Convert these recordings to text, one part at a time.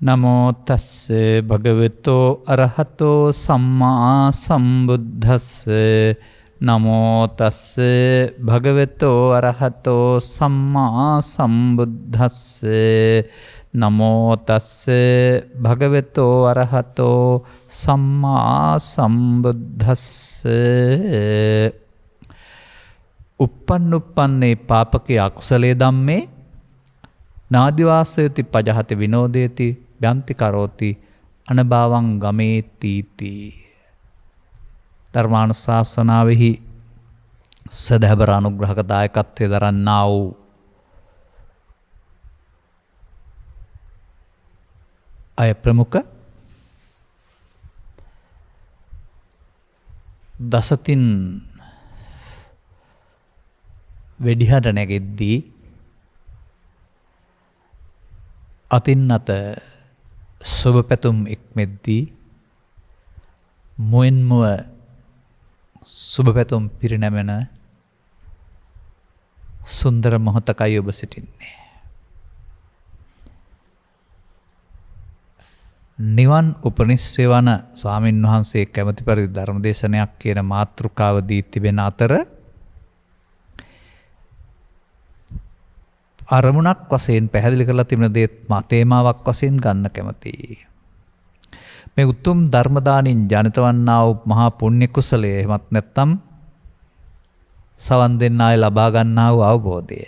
නමෝ තස්ස භගවතෝ අරහතෝ සම්මා සම්බුද්දස්ස නමෝ තස්ස භගවතෝ අරහතෝ සම්මා සම්බුද්දස්ස නමෝ තස්ස භගවතෝ අරහතෝ සම්මා සම්බුද්දස්ස uppannuppanne පාපකේ අකුසලේ ධම්මේ නාදිවාසයති පජහති විනෝදේති යන්ති කරෝති අනභවං ගමේතිති. ධර්මානුශාසනාවෙහි සදහබර අනුග්‍රහක දායකත්වයේ දරන්නා වූ අය ප්‍රමුඛ දසතින් වෙඩිහට නැගෙද්දී අතින් අත සුබ පැතුම් එක්මෙද්දී මුවෙන් මුව සුබ පැතුම් පිරිනැමෙන සුන්දර මොහොතකයි ඔබ සිටින්නේ. නිවන් උපනිශ්‍රේ වන ස්වාමින් වහන්සේ කැමැති පරිදි ධර්මදේශනයක් කියන මාතෘකාව දී තිබෙන අතර අරමුණක් වශයෙන් පැහැදිලි කරලා තිබෙන දේ තේමාවක් වශයෙන් ගන්න කැමතියි. මේ උතුම් ධර්ම දානින් ජනිත වන්නා වූ මහා පුණ්‍ය කුසලයේ එහෙමත් නැත්නම් සවන් දෙන්නාය ලබා ගන්නා වූ අවබෝධය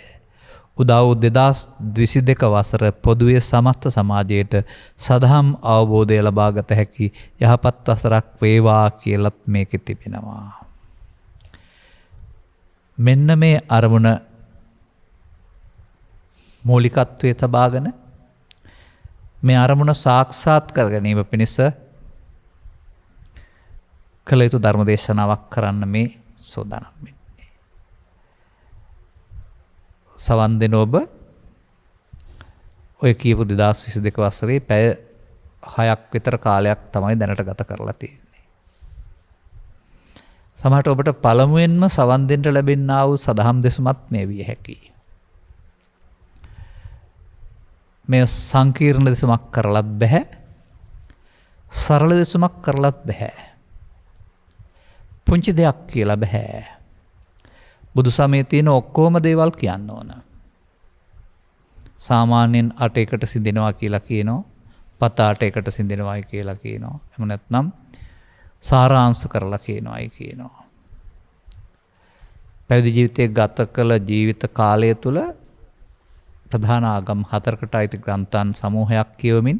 උදා වූ 2022 වසර පොදුවේ සමස්ත සමාජයට සදහම් අවබෝධය ලබාගත හැකි යහපත් වසරක් වේවා කියලත් මේකෙ තිබෙනවා. මෙන්න මේ අරමුණ මූලිකත්වයේ තබාගෙන මේ අරමුණ සාක්ෂාත් කර ගැනීම පිණිස කළ යුතු ධර්ම දේශනාවක් කරන්න මේ සෝදානම් වෙන්නේ. සවන් දෙන ඔබ ඔය කියපු 2022 වසරේ පැය 6ක් විතර කාලයක් තමයි දැනට ගත කරලා තියෙන්නේ. සමහරට ඔබට පළමුවෙන්ම සවන් දෙන්න ලැබෙනා වූ සදහම් දෙසුමත් මේ විය හැකියි. මේ සංකීර්ණ දෙසුමක් කරලත් බැහැ. සරල දෙසුමක් කරලත් බැහැ. පුංචි දෙයක් කියලා බැහැ. බුදු සමයේ තියෙන ඔක්කොම දේවල් කියන්න ඕන. සාමාන්‍යයෙන් 8කට සිඳිනවා කියලා කියනවා. පත 8කට සිඳිනවායි කියලා කියනවා. එහෙම නැත්නම් සාරාංශ කරලා කියනවායි කියනවා. පැවිදි ජීවිතයේ ගත කළ ජීවිත කාලය තුල ප්‍රධාන ආගම් 4කට අයිති ග්‍රන්ථයන් සමූහයක් කියවමින්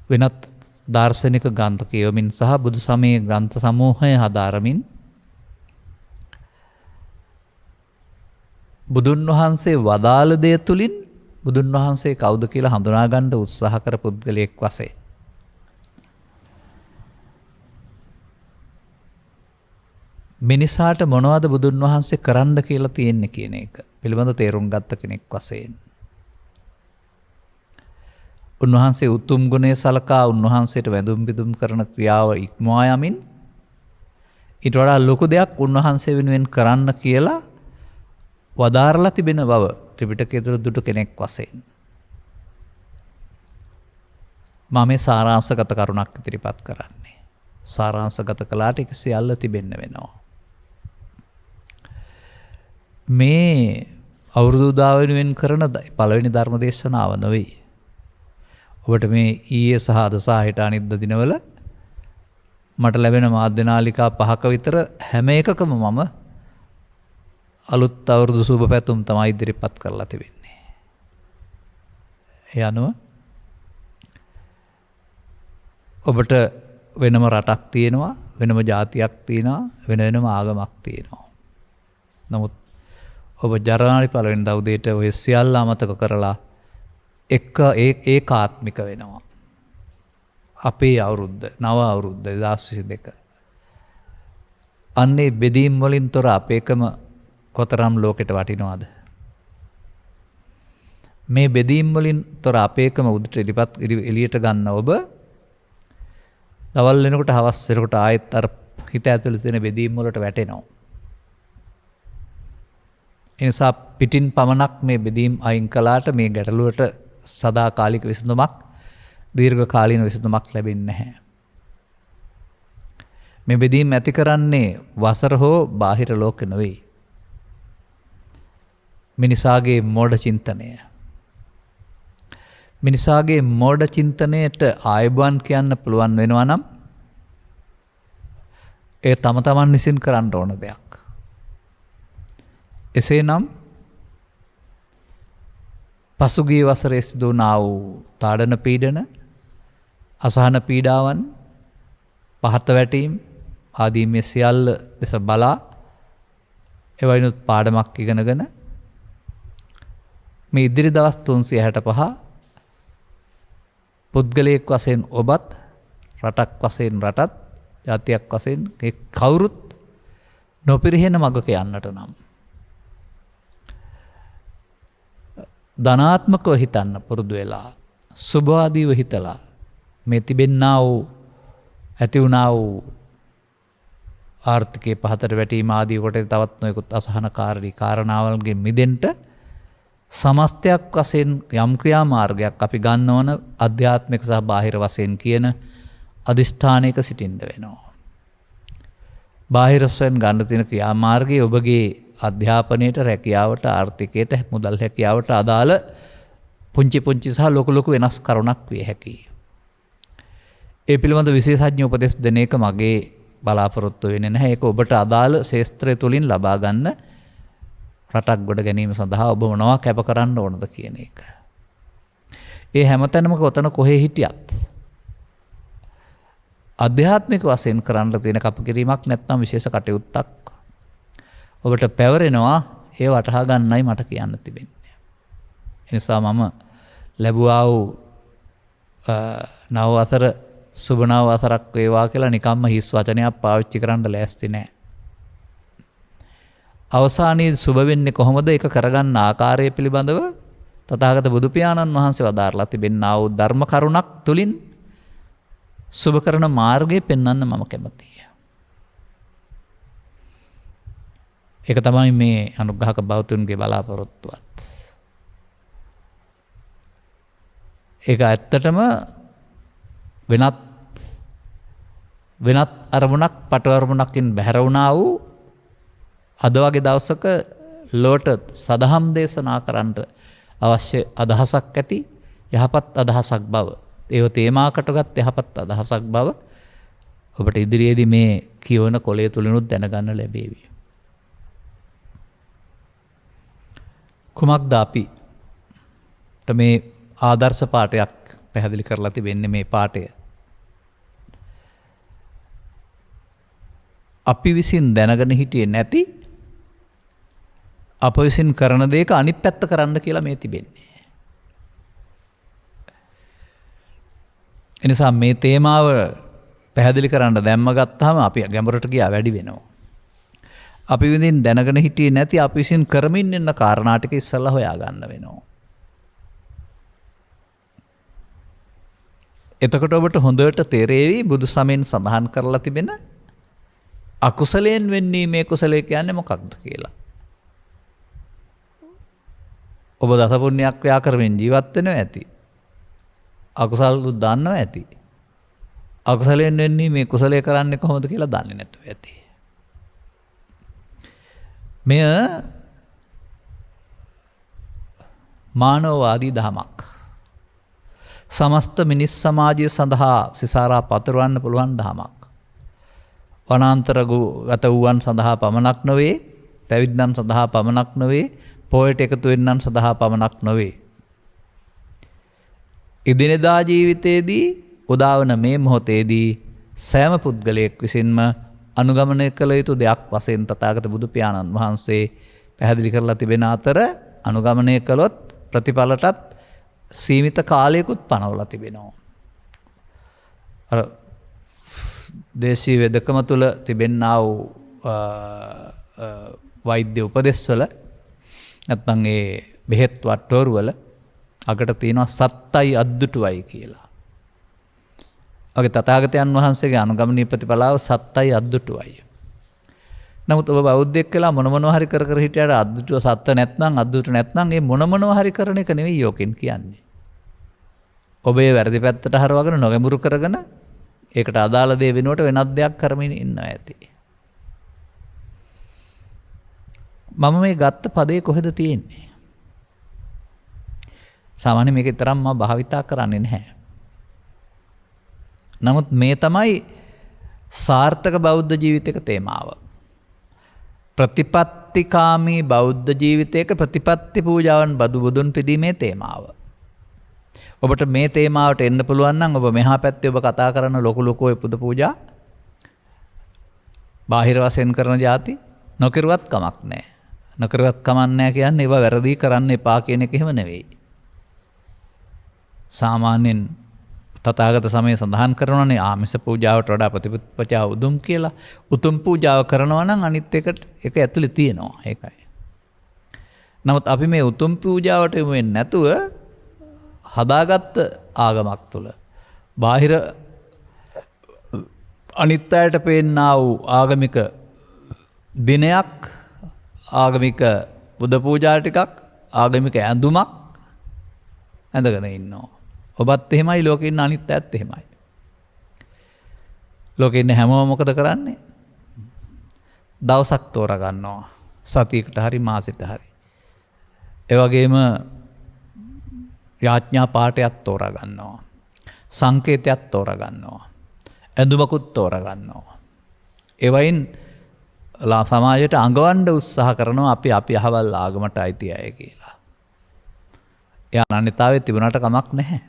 වෙනත් දාර්ශනික ග්‍රන්ථ කියවමින් සහ බුදු සමයේ ග්‍රන්ථ සමූහය හදාරමින් බුදුන් වහන්සේ වදාළ දේ තුලින් බුදුන් වහන්සේ කවුද කියලා හඳුනා ගන්න උත්සාහ කර පුද්ගලයෙක් වශයෙන් මිනිසාට මොනවද බුදුන් වහන්සේ කරන්න කියලා තියෙන්නේ කියන එක පිළිබඳ තේරුම් ගත්ත කෙනෙක් වශයෙන් උන්වහන්සේ උතුම් ගුණයේ සලකා උන්වහන්සේට වැඳුම් පිදුම් කරන ක්‍රියාව ඉක්මවා යමින් ඊට වඩා ලොකු දෙයක් උන්වහන්සේ වෙනුවෙන් කරන්න කියලා වදාරලා තිබෙන බව ත්‍රිපිටකයේ තුල දුටු කෙනෙක් වශයෙන් මම මේ සාරාංශගත කරුණක් ඉදිරිපත් කරන්නේ. සාරාංශගත කළාට ඒක සියල්ල තිබෙන්න වෙනවා. මේ අවුරුදු උදා වෙනුවෙන් කරන පළවෙනි ධර්ම දේශනාව නෙවෙයි. ඔබට මේ ඊයේ සහ අද සහ හෙට අනිද්දා දිනවල මට ලැබෙන මාධ්‍ය නාලිකා 5ක විතර හැම එකකම මම අලුත් අවුරුදු සුබ පැතුම් තමයි ඉදිරිපත් කරලා තිබෙන්නේ. ඒ අනුව ඔබට වෙනම රටක් තියෙනවා, වෙනම ජාතියක් තියෙනවා, වෙනම ආගමක් තියෙනවා. නමුත් ඔබ ජනවාරි 1 වෙනිදා උදේට ඔය සියල්ල අමතක කරලා ඒකාත්මික වෙනවා. අපේ අවුරුද්ද, නව අවුරුද්ද 2022. අන්නේ බෙදීම් වලින් තොර අපේකම කොතරම් ලෝකෙට වටිනවද? මේ බෙදීම් වලින් තොර අපේකම උදේට එළියට ගන්න ඔබ දවල් වෙනකොට හවස් වෙනකොට ආයෙත් අර හිත ඇතුළේ තියෙන බෙදීම් වලට වැටෙනවා. ඒ නිසා පිටින් පමණක් මේ බෙදීම් අයින් කළාට මේ ගැටලුවට සදාකාලික විසඳුමක් දීර්ඝ කාලීන විසඳුමක් ලැබෙන්නේ නැහැ. මේ බෙදීම් ඇති කරන්නේ වසර හෝ බාහිර ලෝක නෙවෙයි. මිනිසාගේ මෝඩ චින්තනය. මිනිසාගේ මෝඩ චින්තනයට ආයුබෝවන් කියන්න පුළුවන් වෙනවා නම් ඒ තම තමන් විසින් කරන්න ඕන දෙයක්. එසේනම් පසුගිය වසරේ සිදු වුණා වූ තාඩන පීඩන, අසහන පීඩාවන්, පහත වැටීම් ආදී මේ සියල්ල දෙස බලා එවයිනුත් පාඩමක් ඉගෙනගෙන මේ ඉදිරි දවස් 365 පුද්ගලයෙක් වශයෙන් ඔබත්, රටක් වශයෙන් රටත්, ජාතියක් වශයෙන් කවුරුත් නොපිරිහෙන මගක යන්නට නම් ධනාත්මකව හිතන්න පුරුදු වෙලා, සුභවාදීව හිතලා මේ තිබෙන්නා වූ ඇති වුණා වූ ආර්ථිකයේ පහතට වැටීම ආදී කොට තවත් නොයෙකුත් අසහනකාරී කාරණාවල්ගෙන් මිදෙන්න සමස්තයක් වශයෙන් යම් ක්‍රියාමාර්ගයක් අපි ගන්නවන අධ්‍යාත්මික සහ බාහිර වශයෙන් කියන අදිෂ්ඨානයක සිටින්න වෙනවා. බාහිර වශයෙන් ගන්න තියෙන ක්‍රියාමාර්ගයේ ඔබගේ අධ්‍යාපනයට, රැකියාවට, ආර්ථිකයට, මුදල් හැකියාවට අදාළ පුංචි පුංචි සහ ලොකු ලොකු වෙනස් කරුණක් විය හැකියි. ඒ පිළිබඳ විශේෂඥ උපදෙස් දෙන එක මගේ බලාපොරොත්තු වෙන්නේ නැහැ. ඒක ඔබට අදාළ ශාස්ත්‍රය තුලින් ලබා ගන්න රටක් ගොඩ ගැනීම සඳහා ඔබ මොනවා කැප කරන්න ඕනද කියන එක. ඒ හැමතැනම කොතන කොහේ හිටියත් අධ්‍යාත්මික වශයෙන් කරන්න තියෙන කපකිරීමක් නැත්නම් විශේෂ කටයුත්තක් ඔබට පැවරෙනවා. ඒ වටහා ගන්නයි මට කියන්න තිබෙන්නේ. ඒ නිසා මම ලැබුවා වූ නව වසර සුබ නව වසරක් වේවා කියලා නිකම්ම හිස් වචනයක් පාවිච්චි කරන්න ලෑස්ති නැහැ. අවසානයේ සුබ වෙන්නේ කොහොමද? ඒක කරගන්න ආකාරය පිළිබඳව තථාගත බුදු පියාණන් වහන්සේ වදාරලා තිබෙනා වූ ධර්ම කරුණක් තුලින් සුබ කරන මාර්ගය පෙන්වන්න මම කැමතියි. ඒක තමයි මේ අනුග්‍රහක බෞතුන්ගේ බලාපොරොත්තුවත්. ඒක ඇත්තටම වෙනත් අරමුණක්, පට අරමුණකින් බැහැර වුණා වූ අද වගේ දවසක ලෝට සදහම් දේශනා කරන්නට අවශ්‍ය අදහසක් ඇති යහපත් අදහසක් බව, ඒව තේමාකටගත් යහපත් අදහසක් බව ඔබට ඉදිරියේදී මේ කියවන කොලේ තුලිනුත් දැනගන්න ලැබේවි. කුමක්ද අපිට මේ ආදර්ශ පාඩයක් පැහැදිලි කරලා තිබෙන්නේ? මේ පාඩය අපි විසින් දැනගෙන හිටියේ නැති, අප විසින් කරන දේක අනිත් පැත්ත කරන්න කියලා මේ තිබෙන්නේ. එනිසා මේ තේමාව පැහැදිලි කරන්න දැම්ම ගත්තාම අපි ගැඹුරට ගියා වැඩි වෙනවා. අපි විසින් දැනගෙන හිටියේ නැති, අපි විසින් කරමින් ඉන්න කාරණා ටික ඉස්සෙල්ලා හොයා ගන්න වෙනවා. එතකොට ඔබට හොඳට තේරෙවි බුදු සමෙන් සඳහන් කරලා තිබෙන අකුසලයෙන් වෙන්නේ මේ කුසලයේ කියන්නේ මොකක්ද කියලා. ඔබ දස පුණ්‍ය ක්‍රියා කරමින් ජීවත් වෙනවා ඇති. අකුසල් දන්නවා ඇති. අකුසලයෙන් වෙන්නේ මේ කුසලයේ කරන්නේ කොහොමද කියලා දන්නේ නැතුව ඇති. මෙය මානවවාදී දහමක්. සමස්ත මිනිස් සමාජය සඳහා සිසාරා පතුරවන්න පුළුවන් දහමක්. වනාන්තරගත වූවන් සඳහා පමණක් නොවේ, පැවිද්දන් සඳහා පමණක් නොවේ, පොයට එකතු වෙන්නන් සඳහා පමණක් නොවේ. එදිනෙදා ජීවිතයේදී උදාවන මේ මොහොතේදී සෑම පුද්ගලයෙක් විසින්ම අනුගමනය කළ යුතු දෙයක් වශයෙන් තථාගත බුදු පියාණන් වහන්සේ පැහැදිලි කරලා තිබෙන අතර අනුගමනය කළොත් ප්‍රතිඵලටත් සීමිත කාලයකුත් පනවලා තිබෙනවා. අර දේශීය වෙදකම තුළ තිබෙනා වූ වෛද්‍ය උපදෙස්වල නැත්නම් ඒ බෙහෙත් වට්ටෝරුවල අගට තියෙනවා සත්තයි අද්දුටුවයි කියලා. ඔගේ තථාගතයන් වහන්සේගේ අනුගමනීය ප්‍රතිපලාව සත්තයි අද්දුටුවයි. නමුත් ඔබ බෞද්ධයෙක් කියලා මොනවා හරි කර කර හිටියට අද්දුටුව සත්ත නැත්නම් අද්දුටු නැත්නම් ඒ මොනවා හරි කරන එක නෙවෙයි යෝකෙන් කියන්නේ. ඔබේ වැරදි පැත්තට හරවගෙන නොගැඹුරු කරගෙන ඒකට අදාළ දේ වෙනුවට වෙනත් දෙයක් කරමින් ඉන්න ඇති. මම මේ ගත්ත පදේ කොහෙද තියෙන්නේ? සාමාන්‍ය මේක තරම් මම භාවිතා කරන්නේ නැහැ. නමුත් මේ තමයි සාර්ථක බෞද්ධ ජීවිතයක තේමාව. ප්‍රතිපත්තිකාමී බෞද්ධ ජීවිතයක ප්‍රතිපත්ති පූජාවන් බදු බුදුන් පිදීමේ තේමාව. ඔබට මේ තේමාවට එන්න පුළුවන් නම් ඔබ මෙහා පැත්තේ ඔබ කතා කරන ලොකු ලොකු පුද පූජා බාහිර වශයෙන් කරන જાති නොකිරුවත් කමක් නැහැ. නොකිරුවත් කමක් නැහැ කියන්නේ ඒවා වැරදි කරන්න එපා කියන එක එහෙම නෙවෙයි. සාමාන්‍යයෙන් තථාගත සමයේ සඳහන් කරනවානේ ආමිස පූජාවට වඩා ප්‍රතිපත්තිපූජා උතුම් කියලා. උතුම් පූජාව කරනවා නම් අනිත් එකට ඒක ඇතුලේ තියෙනවා. ඒකයි. නමුත් අපි මේ උතුම් පූජාවට යමු වෙන්නේ නැතුව හදාගත්ත ආගමක් තුළ බාහිර අනිත් අයට පේන්නා වූ ආගමික දිනයක්, ආගමික බුද්ධ පූජා ටිකක්, ආගමික ඇඳුමක් ඇඳගෙන ඉන්නවා. ඔබත් එහෙමයි, ලෝකේ ඉන්න අනිත් අයත් එහෙමයි. ලෝකේ ඉන්න හැමෝම මොකද කරන්නේ? දවසක් තෝරා ගන්නවා. සතියකට හරි මාසෙට හරි. ඒ වගේම යාඥා පාඨයක් තෝරා ගන්නවා. සංකේතයක් තෝරා ගන්නවා. ඇඳුමකුත් තෝරා ගන්නවා. ඒ වයින් සමාජයට අඟවන්න උත්සාහ කරනවා අපි අහවල් ආගමට අයිති අය කියලා. ඒ අනන්‍යතාවයේ තිබුණාට කමක් නැහැ.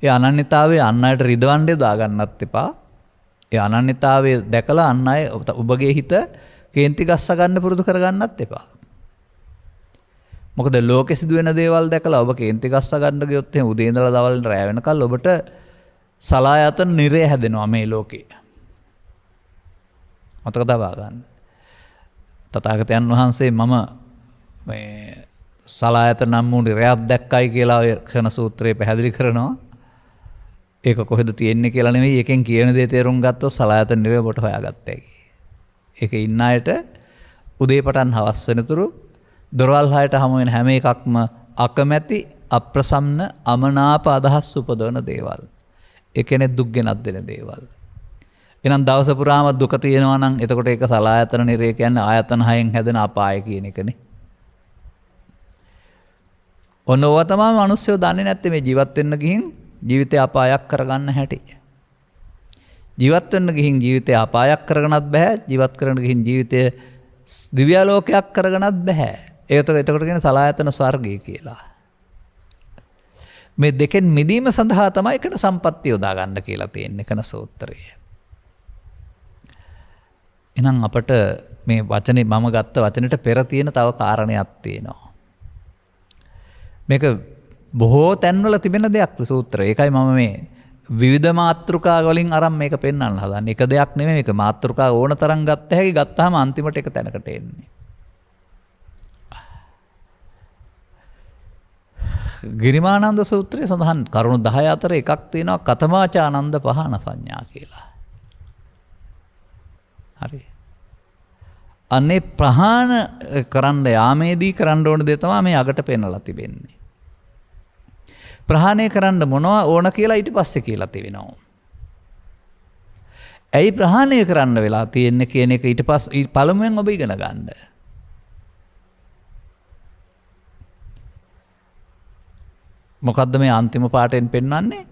ඒ අනන්‍යතාවයේ අන් අයට රිදවන්න දාගන්නත් එපා. ඒ අනන්‍යතාවයේ දැකලා අන් අය ඔබගේ හිත කේන්ති ගස්ස ගන්න පුරුදු කරගන්නත් එපා. මොකද ලෝකෙ සිදුවෙන දේවල් දැකලා ඔබ කේන්ති ගස්ස ගන්න ගියොත් එහෙනම් උදේ ඉඳලා දවල් රැ වෙනකල් ඔබට සලායතන නිරය හැදෙනවා මේ ලෝකේ. මතක තබා ගන්න. තථාගතයන් වහන්සේ මම මේ සලායතන නම් වූ නිරයක් දැක්කයි කියලා ඔය ක්ෂණ සූත්‍රයේ පැහැදිලි කරනවා. ඒක කොහෙද තියෙන්නේ කියලා නෙවෙයි, එකෙන් කියන දේ තේරුම් ගත්තොත් සලායතන නිරය ඔබට හොයාගත්තා හැකි. ඒකේ ඉන්න අයට උදේ පටන් හවස් වෙනතුරු දොරවල් හයට හමු වෙන හැම එකක්ම අකමැති, අප්‍රසන්න, අමනාප අදහස් උපදවන දේවල්. ඒ කියන්නේ දුක් ගෙනත් දෙන දේවල්. එහෙනම් දවස පුරාම දුක තියෙනවා නම් එතකොට ඒක සලායතන නිරය කියන්නේ ආයතන හයෙන් හැදෙන අපාය කියන එකනේ. ඔන්නෝව තමයි මිනිස්සුયો දන්නේ නැත්තේ මේ ජීවත් වෙන්න ගිහින් ජීවිතය අපායක් කරගන්න හැටි. ජීවත් වෙන්න ගිහින් ජීවිතය අපායක් කරගන්නත් බෑ. ජීවත් කරන්න ගිහින් ජීවිතය දිව්‍යාලෝකයක් කරගන්නත් බෑ. එතකොට කියන සලායතන ස්වර්ගය කියලා. මේ දෙකෙන් මිදීම සඳහා තමයි කන සම්පත්තිය යොදා ගන්න කියලා තියෙන්නේ කන සූත්‍රය. එහෙනම් අපට මේ වචනේ මම ගත්ත වචනෙට පෙර තියෙන තව කාරණයක් තියෙනවා. මේක බොහෝ තැන්වල තිබෙන දෙයක් සූත්‍රය. ඒකයි මම මේ විවිධ මාතෘකා වලින් අරන් මේක පෙන්වන්න හදන්නේ. එක දෙයක් නෙමෙයි මේක මාතෘකා ඕන තරම් ගත්ත හැකි. ගත්තාම අන්තිමට එක තැනකට එන්නේ. ගිරිමානන්ද සූත්‍රයේ සඳහන් කරුණු 10 අතර එකක් තියෙනවා කතමාචානන්ද පහන සංඥා කියලා. හරි. අනේ ප්‍රහාණ කරන්න යාමේදී කරන්න ඕන දේ තමයි මේ අගට පෙන්නලා තිබෙන්නේ. ප්‍රහාණය කරන්න මොනවා ඕන කියලා ඊට පස්සේ කියලා තිබෙනවා. ඇයි ප්‍රහාණය කරන්න වෙලා තියෙන්නේ කියන එක ඊට පස්සේ පළමුවෙන් ඔබ ඉගෙන ගන්න. මොකද්ද මේ අන්තිම පාඩයෙන් පෙන්වන්නේ?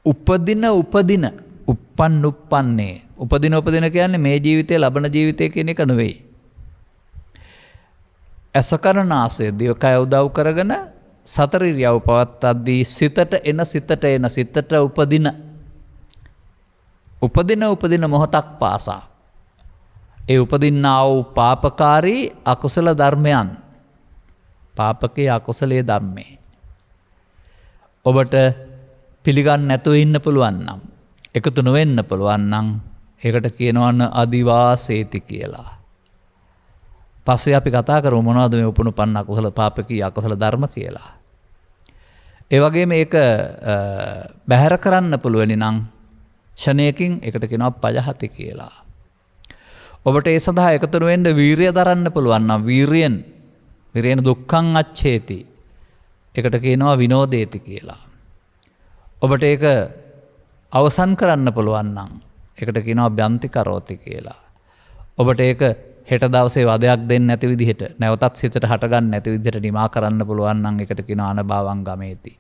උපදින උප්පන්නේ උපදින කියන්නේ මේ ජීවිතේ ලබන ජීවිතය කියන එක නෙවෙයි. අසකරණාසය දිවකය උදව් කරගෙන සතර ඉරියව් පවත්තද්දී සිතට උපදින මොහොතක් පාසා ඒ උපදින්නා වූ පාපකාරී අකුසල ධර්මයන්, පාපකේ අකුසලයේ ධම්මේ ඔබට පිළිගන්න නැතුව ඉන්න පුළුවන් නම්, එකතු නොවෙන්න පුළුවන් නම් ඒකට කියනවන අදිවාසේති කියලා. පස්සේ අපි කතා කරමු මොනවද මේ උපනුපන්න අකුසල පාපකී අකුසල ධර්ම කියලා. ඒ වගේම මේක බැහැර කරන්න පුළුවනි නම් ෂණයකින් ඒකට කියනවා පජහති කියලා. ඔබට ඒ සඳහා එකතු වෙන්න වීරිය දරන්න පුළුවන් නම් වීරියෙන් දුක්ඛං අච්ඡේති. ඒකට කියනවා විනෝදේති කියලා. ඔබට ඒක අවසන් කරන්න පුළුවන් නම් ඒකට කියනවා බ්‍යන්ති කරෝති කියලා. ඔබට ඒක හෙට දවසේ වදයක් දෙන්න නැති විදිහට නැවතත් සිතට හටගන්න නැති විදිහට නිමා කරන්න පුළුවන් නම් ඒකට කියනවා අනභවං ගමේති.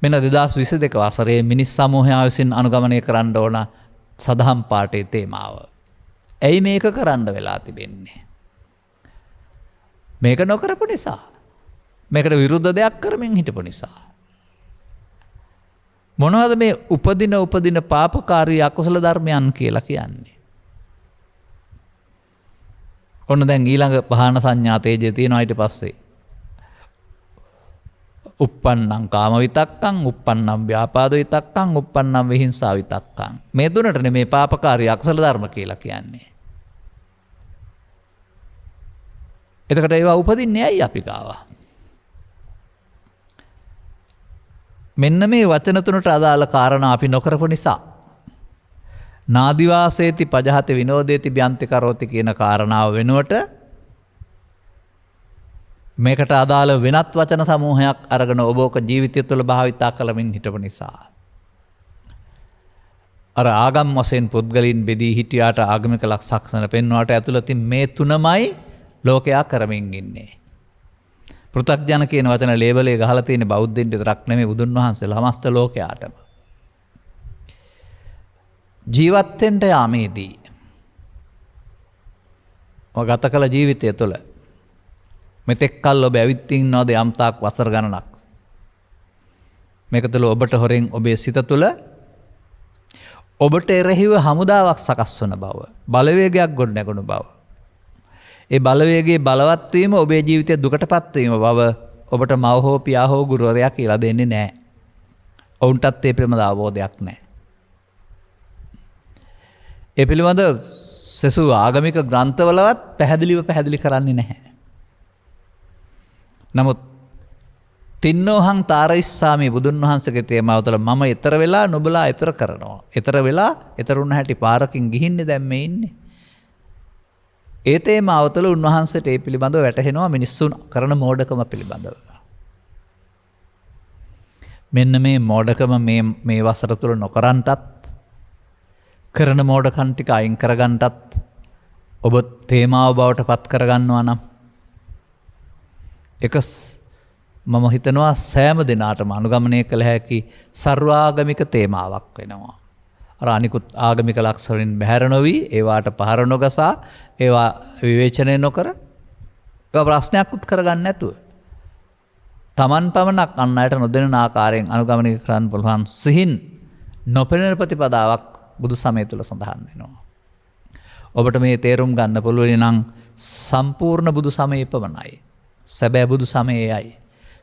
මෙන්න 2022 වසරේ මිනිස් සමූහය විසින් අනුගමනය කරන්න ඕන සදහම් පාඨයේ තේමාව. ඇයි මේක කරන්න වෙලා තිබෙන්නේ? මේක නොකරපු නිසා. මේකට විරුද්ධ දෙයක් කරමින් හිටපු නිසා. මොනවද මේ උපදින පාපකාරී අකුසල ධර්මයන් කියලා කියන්නේ? ඔන්න දැන් ඊළඟ පහන සංඥා තේජය තියෙනවා ඊට පස්සේ. uppannam කාම විතක්කං, uppannam ව්‍යාපාද විතක්කං, uppannam විහිංසා විතක්කං. මේ තුනටනේ මේ පාපකාරී අකුසල ධර්ම කියලා කියන්නේ. එතකොට ඒවා උපදින්නේ ඇයි අපි ගාව? මෙන්න මේ වචන තුනට අදාළ කාරණා අපි නොකරපු නිසා. නාදිවාසේති පජහති විනෝදේති බ්‍යන්ති කරෝති කියන කාරණාව වෙනුවට මේකට අදාළ වෙනත් වචන සමූහයක් අරගෙන ඔබ ඔක ජීවිතය තුළ භාවිතා කළමින් හිටපු නිසා. අර ආගම් වශයෙන් පුද්ගලින් බෙදී හිටියාට ආගමික ලක්ෂණ පෙන්වුවාට ඇතුළතින් මේ තුනමයි ලෝකයා කරමින් ඉන්නේ. පෘථග්ජන කියන වචන ලේබලේ ගහලා තියෙන බෞද්ධයින්ට විතරක් නෙමෙයි බුදුන් වහන්සේලා සමස්ත ලෝකයාටම. ජීවත් වෙන්න යාමේදී ගත කළ ජීවිතය තුළ මෙතෙක් කල් ඔබ ඇවිත් ඉන්නවද යම් තාක් වසර ගණනක්? මේක තුළ ඔබට හොරෙන් ඔබේ සිත තුළ ඔබට එරෙහිව හමුදාවක් සකස් වන බව, බලවේගයක් ගොඩ නැගුණු බව. ඒ බලවේගයේ බලවත් වීම ඔබේ ජීවිතයේ දුකටපත් වීම බව ඔබට මව හෝ පියා හෝ ගුරුවරයා කියලා දෙන්නේ නැහැ. ඔවුන්ටත් ඒ පිළිබඳ අවබෝධයක් නැහැ. ඒ පිළිබඳ සෙසු ආගමික ග්‍රන්ථවලවත් පැහැදිලි කරන්නේ නැහැ. නමුත් තින්නෝහං තාරයිස්සාමි බුදුන් වහන්සේගේ තේමාව තුළ මම ඊතර වෙලා නුඹලා ඊතර කරනවා. ඊතර වෙලා ඊතරුණ හැටි පාරකින් ගිහින්නේ දැන් මේ ඉන්නේ. ඒ තේමාව තුළ උන්වහන්සේට ඒ පිළිබඳව වැටහෙනවා මිනිස්සුන් කරන මෝඩකම පිළිබඳව. මෙන්න මේ මෝඩකම මේ වසර තුළ නොකරන්ටත් කරන මෝඩකම් ටික අයින් කරගන්නටත් ඔබ තේමාව බවට පත් කරගන්නවා නම් එක මම හිතනවා සෑම දිනාටම අනුගමනය කළ හැකි සර්වාගමික තේමාවක් වෙනවා. අර අනිකුත් ආගමික ලක්ෂණ වලින් බැහැර නොවි ඒවාට පහර නොගසා ඒවා විවේචනය නොකර ඒවා ප්‍රශ්නයක් උත් කරගන්න නැතුව Taman පමණක් අන් අයට නොදෙන ආකාරයෙන් අනුගමනය කරන්න පුළුවන් සිහින් නොපෙනෙන ප්‍රතිපදාවක් බුදු සමය තුළ සඳහන් වෙනවා. ඔබට මේ තේරුම් ගන්න පුළුවන් නම් සම්පූර්ණ බුදු සමය පමණයි. සැබෑ බුදු සමයයි.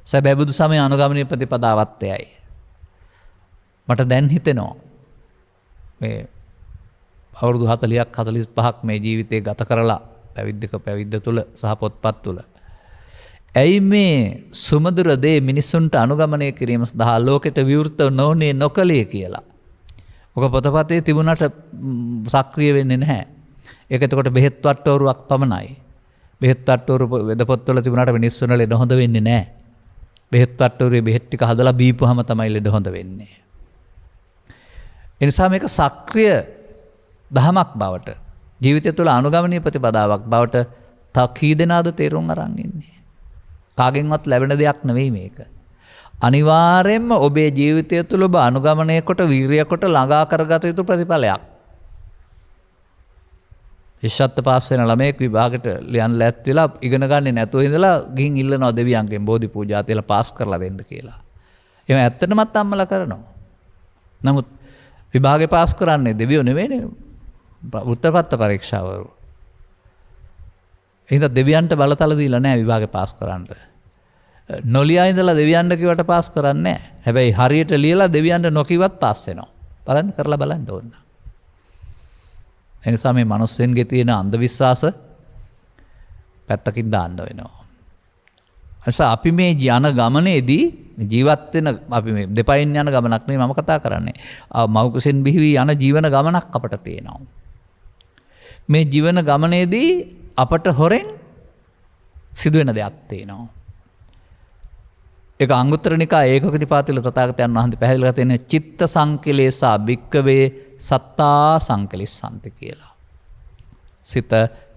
සැබෑ බුදු සමය අනුගමනීය ප්‍රතිපදාවත් එයයි. මට දැන් හිතෙනවා මේ අවුරුදු 40ක් 45ක් මේ ජීවිතේ ගත කරලා පැවිද්ද තුල සහ පොත්පත් තුල ඇයි මේ සුමදුර දේ මිනිසුන්ට අනුගමනය කිරීම සඳහා ලෝකෙට විවෘත නොවුනේ නොකලේ කියලා. ඔක පොතපතේ තිබුණාට සක්‍රිය වෙන්නේ නැහැ. ඒක එතකොට බෙහෙත් වට්ටෝරුවක් පමණයි. බෙහෙත් වට්ටෝරු වෙද පොත්වල තිබුණාට මිනිස්සුන්ට ලෙඩ හොඳ වෙන්නේ නැහැ. බෙහෙත් වට්ටෝරුවේ බෙහෙත් ටික හදලා බීපුවාම තමයි ලෙඩ හොඳ වෙන්නේ. ඒ නිසා මේක සක්‍රිය දහමක් බවට ජීවිතය තුළ අනුගමනීය ප්‍රතිපදාවක් බවට තව කී දෙනාද තේරුම් අරන් ඉන්නේ. කාගෙන්වත් ලැබෙන දෙයක් නෙවෙයි මේක. අනිවාර්යයෙන්ම ඔබේ ජීවිතය තුළ ඔබ අනුගමනය කොට වීරිය කොට ළඟා කරගත යුතු ප්‍රතිඵලයක්. ශිෂ්‍යත්ව පාස් වෙන ළමයෙක් විභාගයට ලියන්න ලෑස්ති වෙලා ඉගෙන ගන්නේ නැතුව ඉඳලා ගිහින් ඉල්ලනවා දෙවියන්ගෙන් බෝධි පූජා තියලා පාස් කරලා දෙන්න කියලා. එහෙම ඇත්තටමත් අම්මලා කරනවා. නමුත් විභාගේ පාස් කරන්නේ දෙවියෝ නෙවෙයිනේ. උත්තරපත්‍ර පරීක්ෂාවරු. එහෙනම් දෙවියන්ට බලතල දීලා නැහැ විභාගේ පාස් කරන්න. නොලියා ඉඳලා දෙවියන්ට කිව්වට පාස් කරන්නේ නැහැ. හැබැයි හරියට ලියලා දෙවියන්ට නොකියවත් පාස් වෙනවා. බලන්න කරලා බලන්න ඕන. එනිසා මේ මිනිස්සුන්ගේ තියෙන අන්ධ විශ්වාස පැත්තකින් දාන්න වෙනවා. එනිසා අපි මේ යන ගමනේදී ජීවත් වෙන අපි මේ දෙපයින් යන ගමනක් නෙවෙයි මම කතා කරන්නේ. මව් කුසෙන් බිහිවි යන ජීවන ගමනක් අපට තියෙනවා. මේ ජීවන ගමනේදී අපට හොරෙන් සිදුවෙන දෙයක් තියෙනවා. ඒක අංගුත්තර නිකායේ ඒකක නිපාතවල තථාගතයන් වහන්සේ පැහැදිලි කරලා තියෙන චිත්ත සංකලේශා භික්කවේ සත්තා සංකලිස්සන්ති කියලා. සිත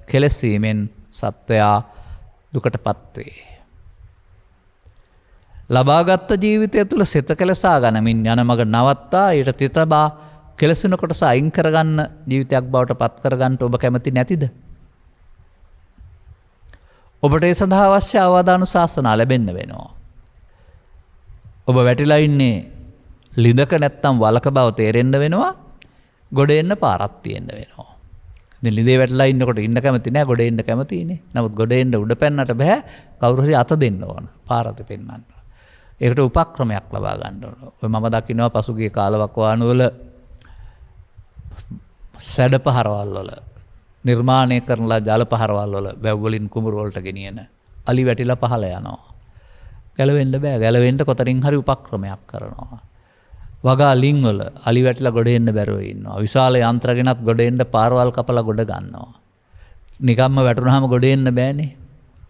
කෙලසීමෙන් සත්වයා දුකටපත් වේ. ලබාගත් ජීවිතය තුළ සිත කෙලසා ගනිමින් යන මඟ නවත්තා ඊට තිතබා කෙලසුන කොටස අයින් කරගන්න ජීවිතයක් බවට පත් කරගන්න ඔබ කැමති නැතිද? ඔබට ඒ සඳහා අවශ්‍ය අවවාදානුශාසනා ලැබෙන්න වෙනවා. ඔබ වැටිලා ඉන්නේ ලිඳක නැත්තම් වලක බව තේරෙන්න වෙනවා. ගොඩ එන්න පාරක් තියෙන්න වෙනවා. ඉතින් ලිඳේ වැටලා ඉන්නකොට ඉන්න කැමති නෑ, ගොඩ එන්න කැමතිනේ. නමුත් ගොඩ එන්න උඩ පැන්නට බෑ. කවුරු හරි අත දෙන්න ඕන. පාරට පෙන්වන්න. ඒකට උපක්‍රමයක් ලබා ගන්න ඕන. ඔය මම දකින්නවා පසුගිය කාලවකවානුවල සැඩ පහරවල් වල නිර්මාණය කරනලා ජල පහරවල් වල වැව් වලින් කුඹුර වලට ගෙනියන අලි වැටිලා පහළ යනවා. ගැලවෙන්න බෑ. ගැලවෙන්න කොතරින් හරි උපක්‍රමයක් කරනවා. වගා ලිං වල අලි වැටිලා ගොඩ එන්න බැරුව ඉන්නවා. විශාල යන්ත්‍ර ගෙනත් ගොඩ එන්න පාරවල් කපලා ගොඩ ගන්නවා. නිකම්ම වැටුනහම ගොඩ එන්න බෑනේ.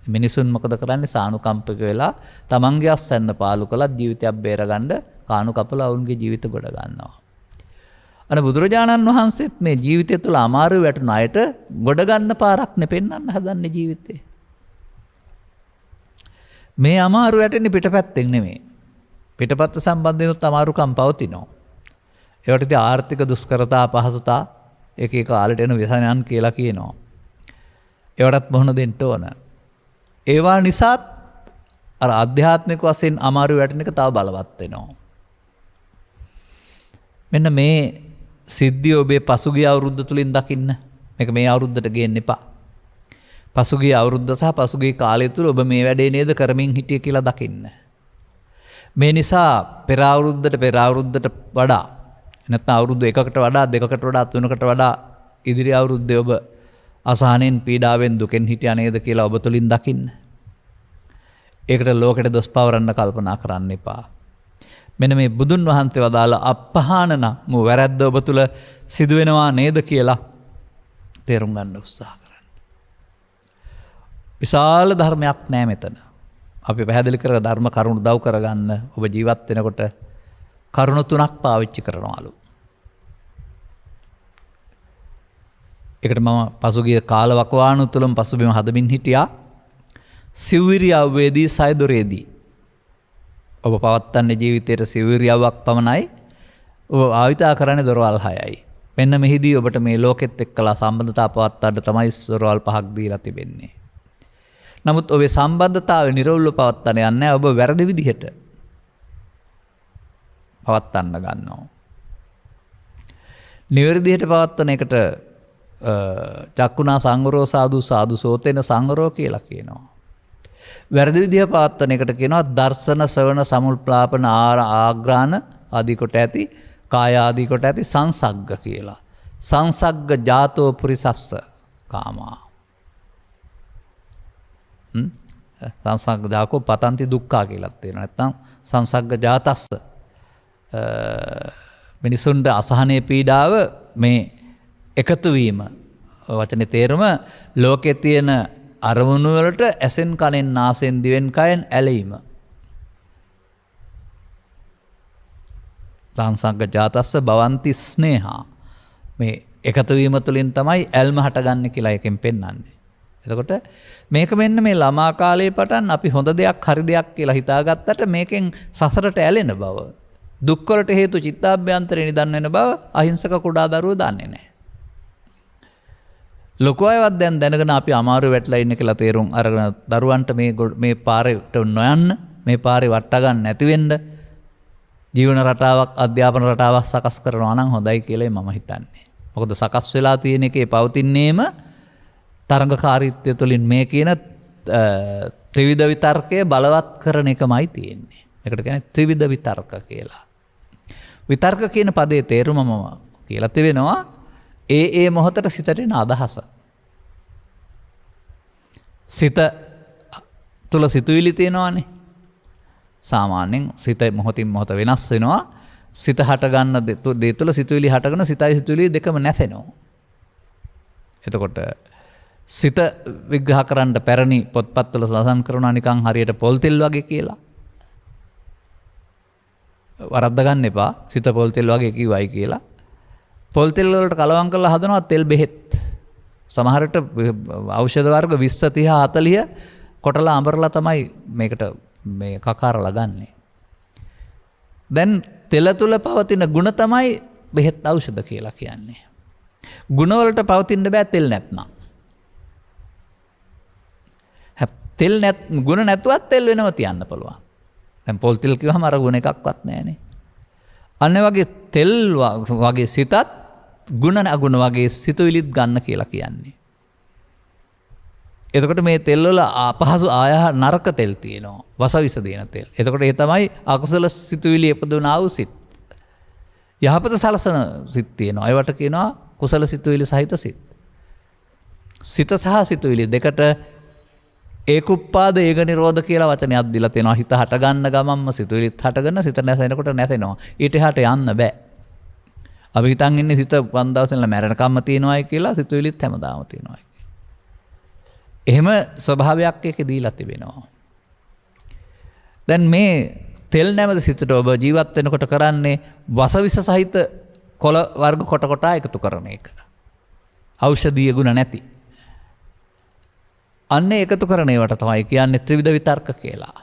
මිනිසුන් මොකද කරන්නේ? සානුකම්පික වෙලා තමන්ගේ අස්සන්න පාලු කළා ජීවිතයක් බේරගන්න කාණු කපලා වුන්ගේ ජීවිත ගොඩ ගන්නවා. අනේ බුදුරජාණන් වහන්සේත් මේ ජීවිතය තුළ අමාරු වැටුණ අයට ගොඩ ගන්න පාරක් නෙපෙන්නන්න හදන්නේ ජීවිතේ. මේ අමාරු වැටෙන්නේ පිටපැත්තෙන් නෙමෙයි. පිටපැත්ත සම්බන්ධයෙන්ත් අමාරුකම් පවතිනවා. ඒවට ඉතින් ආර්ථික දුෂ්කරතා පහසුතා එක එක කාලෙට එන විසයන් කියලා කියනවා. ඒවටත් මොහොන දෙන්න ඕන. ඒවා නිසාත් අර ආධ්‍යාත්මික වශයෙන් අමාරු වැටෙන එක තව බලවත් වෙනවා. මෙන්න මේ සිද්ධිය ඔබේ පසුගිය අවුරුද්ද තුලින් දකින්න. මේක මේ අවුරුද්දට ගේන්න එපා. පසුගිය අවුරුද්ද සහ පසුගිය කාලය තුල ඔබ මේ වැඩේ නේද කරමින් හිටියේ කියලා දකින්න. මේ නිසා පෙර අවුරුද්දට වඩා නැත්නම් අවුරුදු 1කට වඩා 2කට වඩා 3කට වඩා ඉදිරි අවුරුද්දේ ඔබ අසහනෙන් පීඩාවෙන් දුකෙන් හිටියා නේද කියලා ඔබ තුලින් දකින්න. ඒකට ලෝකෙට දොස් පවරන්න කල්පනා කරන්න එපා. මෙන්න මේ බුදුන් වහන්සේ වදාළ අපහානන මු වැරද්ද ඔබ තුල සිදු වෙනවා නේද කියලා තේරුම් ගන්න උත්සාහ කරන්න. විශාල ධර්මයක් නෑ මෙතන. අපි පැහැදිලි කරලා ධර්ම කරුණු දව් කරගන්න ඔබ ජීවත් වෙනකොට කරුණු තුනක් පාවිච්චි කරනවලු. ඒකට මම පසුගිය කාලවකවානු තුලම පසුබිම හදමින් හිටියා. සිව්විරියව්වේදී සයදොරේදී ඔබ පවත්වන්නේ ජීවිතයේ සිව්විරියව්වක් පමණයි. ඔබ ආවිතා කරන්නේ දොරවල් 6යි. මෙන්න මෙහිදී ඔබට මේ ලෝකෙත් එක්කලා සම්බන්ධතාව පවත්වන්න තමයි දොරවල් 5ක් දීලා තිබෙන්නේ. නමුත් ඔබේ සම්බන්ධතාවය නිර්වෘල්ව පවත්වන්න යන්නේ ඔබ වැරදි විදිහට පවත්වන්න ගන්නවා. නිවැරදි විදිහට පවත්වන එකට චක්කුණා සංවරෝ සාදු සෝතේන සංවරෝ කියලා කියනවා. වැරදි විදිහ පවත්වන එකට කියනවා දර්ශන ශ්‍රවණ සමුල්ප්ලාපන ආග්‍රාණ ආදී කොට ඇති කාය ආදී කොට ඇති සංසග්ග කියලා. සංසග්ග ජාතෝ පුරිසස්ස කාමා. සංසග්ග ජාකෝ පතන්ති දුක්ඛා කියලා තියෙනවා. නැත්නම් සංසග්ග ජාතස්ස මිනිසුන්ට අසහනේ පීඩාව මේ එකතු වීම වචනේ තේරුම ලෝකේ තියෙන අරමුණු වලට ඇසෙන් කනෙන් නාසෙන් දිවෙන් කයෙන් ඇලීම. සංසග්ග ජාතස්ස භවಂತಿ ස්නේහා. මේ එකතු වීම තුළින් තමයි ඇල්ම හටගන්නේ කියලා එකෙන් පෙන්වන්නේ. එතකොට මේක මෙන්න මේ ළමා කාලේ පටන් අපි හොඳ දෙයක් හරි දෙයක් කියලා හිතාගත්තට මේකෙන් සසරට ඇලෙන බව, දුක් වලට හේතු චිත්තාභ්‍යන්තරේ නිදන් වෙන බව අහිංසක කුඩා දරුවෝ දන්නේ නැහැ. ලොකු අයවත් දැන් දැනගෙන අපි අමාරු වැටලා ඉන්න කියලා තේරුම් අරගෙන දරුවන්ට මේ පාරේට නොයන්න, මේ පාරේ වට ගන්න නැති වෙන්න ජීවන රටාවක්, අධ්‍යාපන රටාවක් සකස් කරනවා නම් හොඳයි කියලා මම හිතන්නේ. මොකද සකස් වෙලා තියෙන එකේ පවතින්නේම තරංගකාරීත්වය තුළින් මේ කියන ත්‍රිවිධ විතර්කය බලවත් කරන එකමයි තියෙන්නේ. ඒකට කියන්නේ ත්‍රිවිධ විතර්ක කියලා. විතර්ක කියන පදේ තේරුම මම කියලා තිබෙනවා ඒ මොහොතට සිතට එන අදහස. සිත තුල සිතුවිලි තියෙනවානේ. සාමාන්‍යයෙන් සිත මොහොතින් මොහොත වෙනස් වෙනවා. සිත හට ගන්න දේ තුල සිතුවිලි හටගෙන සිතයි සිතුවිලි දෙකම නැසෙනවා. එතකොට සිත විග්‍රහ කරන්න පැරණි පොත්පත්වල සඳහන් කරනවා නිකන් හරියට පොල් තෙල් වගේ කියලා. වරද්ද ගන්න එපා. සිත පොල් තෙල් වගේ කිව්වයි කියලා. පොල් තෙල් වලට කලවම් කරලා හදනවා තෙල් බෙහෙත්. සමහරට ඖෂධ වර්ග 20 30 40 කොටලා අඹරලා තමයි මේකට මේ කකාරලා ගන්නෙ. දැන් තෙල තුල පවතින ಗುಣ තමයි බෙහෙත් ඖෂධ කියලා කියන්නේ. ಗುಣ වලට පවතින්න බෑ තෙල් නැත්නම්. තෙල් ಗುಣ නැතුවත් තෙල් වෙනම තියන්න පුළුවන්. දැන් පොල් තෙල් කිව්වම අර ಗುಣ එකක්වත් නැහැනේ. අන්න වගේ තෙල් වගේ සිතත් ಗುಣ අගුණ වගේ සිතුවිලිත් ගන්න කියලා කියන්නේ. එතකොට මේ තෙල් වල අපහසු ආය නරක තෙල් තියෙනවා. වසවිස දෙන තෙල්. එතකොට ඒ තමයි අකුසල සිතුවිලි ඉපදුනා වූ සිත්. යහපත සලසන සිත් තියෙනවා. ඒවට කියනවා කුසල සිතුවිලි සහිත සිත්. සිත සහ සිතුවිලි දෙකට ඒකුප්පාද ඒක නිරෝධ කියලා වචනයක් දීලා තියෙනවා. හිත හට ගන්න ගමන්ම සිතුවිලිත් හටගන්න සිත නැසෙනකොට නැසෙනවා. ඊට එහාට යන්න බෑ. අපි හිතන් ඉන්නේ සිත වන්දාවසෙන්ලා මැරෙනකම්ම තියෙනවායි කියලා සිතුවිලිත් හැමදාම තියෙනවායි. එහෙම ස්වභාවයක් එකේ දීලා තිබෙනවා. දැන් මේ තෙල් නැමැති සිතට ඔබ ජීවත් වෙනකොට කරන්නේ වසවිස සහිත කොළ වර්ග කොට කොටා එකතු කරන එක. ඖෂධීය ගුණ නැති. අන්න එකතු කරන ඒවට තමයි කියන්නේ ත්‍රිවිධ විතර්ක කියලා.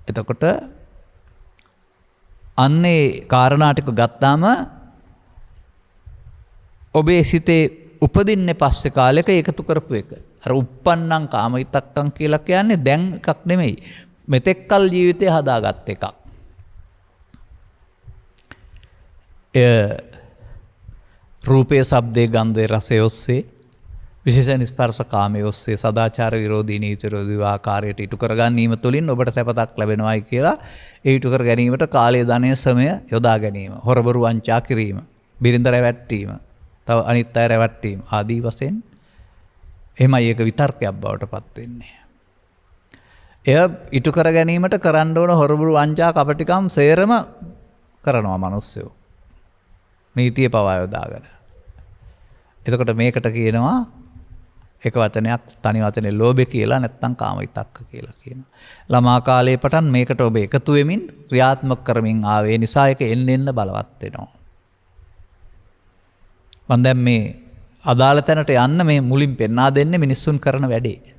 එතකොට අන්නේ කාරණා ටික ගත්තාම ඔබේ සිතේ උපදින්නේ පස්සේ කාලෙක එකතු කරපු එක. අර uppannam කාම විතක්කම් කියලා කියන්නේ දැන් එකක් නෙමෙයි. මෙතෙක්කල් ජීවිතේ හදාගත් එකක්. රූපයේ, ශබ්දයේ, ගන්ධයේ, රසයේ ඔස්සේ විශේෂයෙන් ස්පර්ශ කාමයේ ඔස්සේ සදාචාර විරෝධී නීති විරෝධී ආකාරයට ඉටු කර ගැනීම තුළින් ඔබට සැපතක් ලැබෙනවායි කියලා ඒ ඉටු කර ගැනීමට කාලය, ධනය, ශ්‍රමය යොදා ගැනීම, හොරබරු වංචා කිරීම, බිරිඳ රැවැට්ටීම, තව අනිත් අය රැවැට්ටීම ආදී වශයෙන් එහෙමයි ඒක විතර්කයක් බවට පත් වෙන්නේ. එය ඉටු කර ගැනීමට කරන්න ඕන හොරබරු වංචා කපටිකම් සේරම කරනවා මිනිස්සු. නීතිය පවා යොදාගෙන. එතකොට මේකට කියනවා එක වචනයක් තනි වචනේ ලෝභය කියලා නැත්නම් කාම විතක්ක කියලා කියනවා. ළමා කාලයේ පටන් මේකට ඔබ එකතු වෙමින් ක්‍රියාත්මක කරමින් ආවේ නිසා ඒක එන්න බලවත් වෙනවා. මම දැන් මේ අදාළ තැනට යන්න මේ මුලින් පෙන්වා දෙන්නේ මිනිස්සුන් කරන වැඩේ.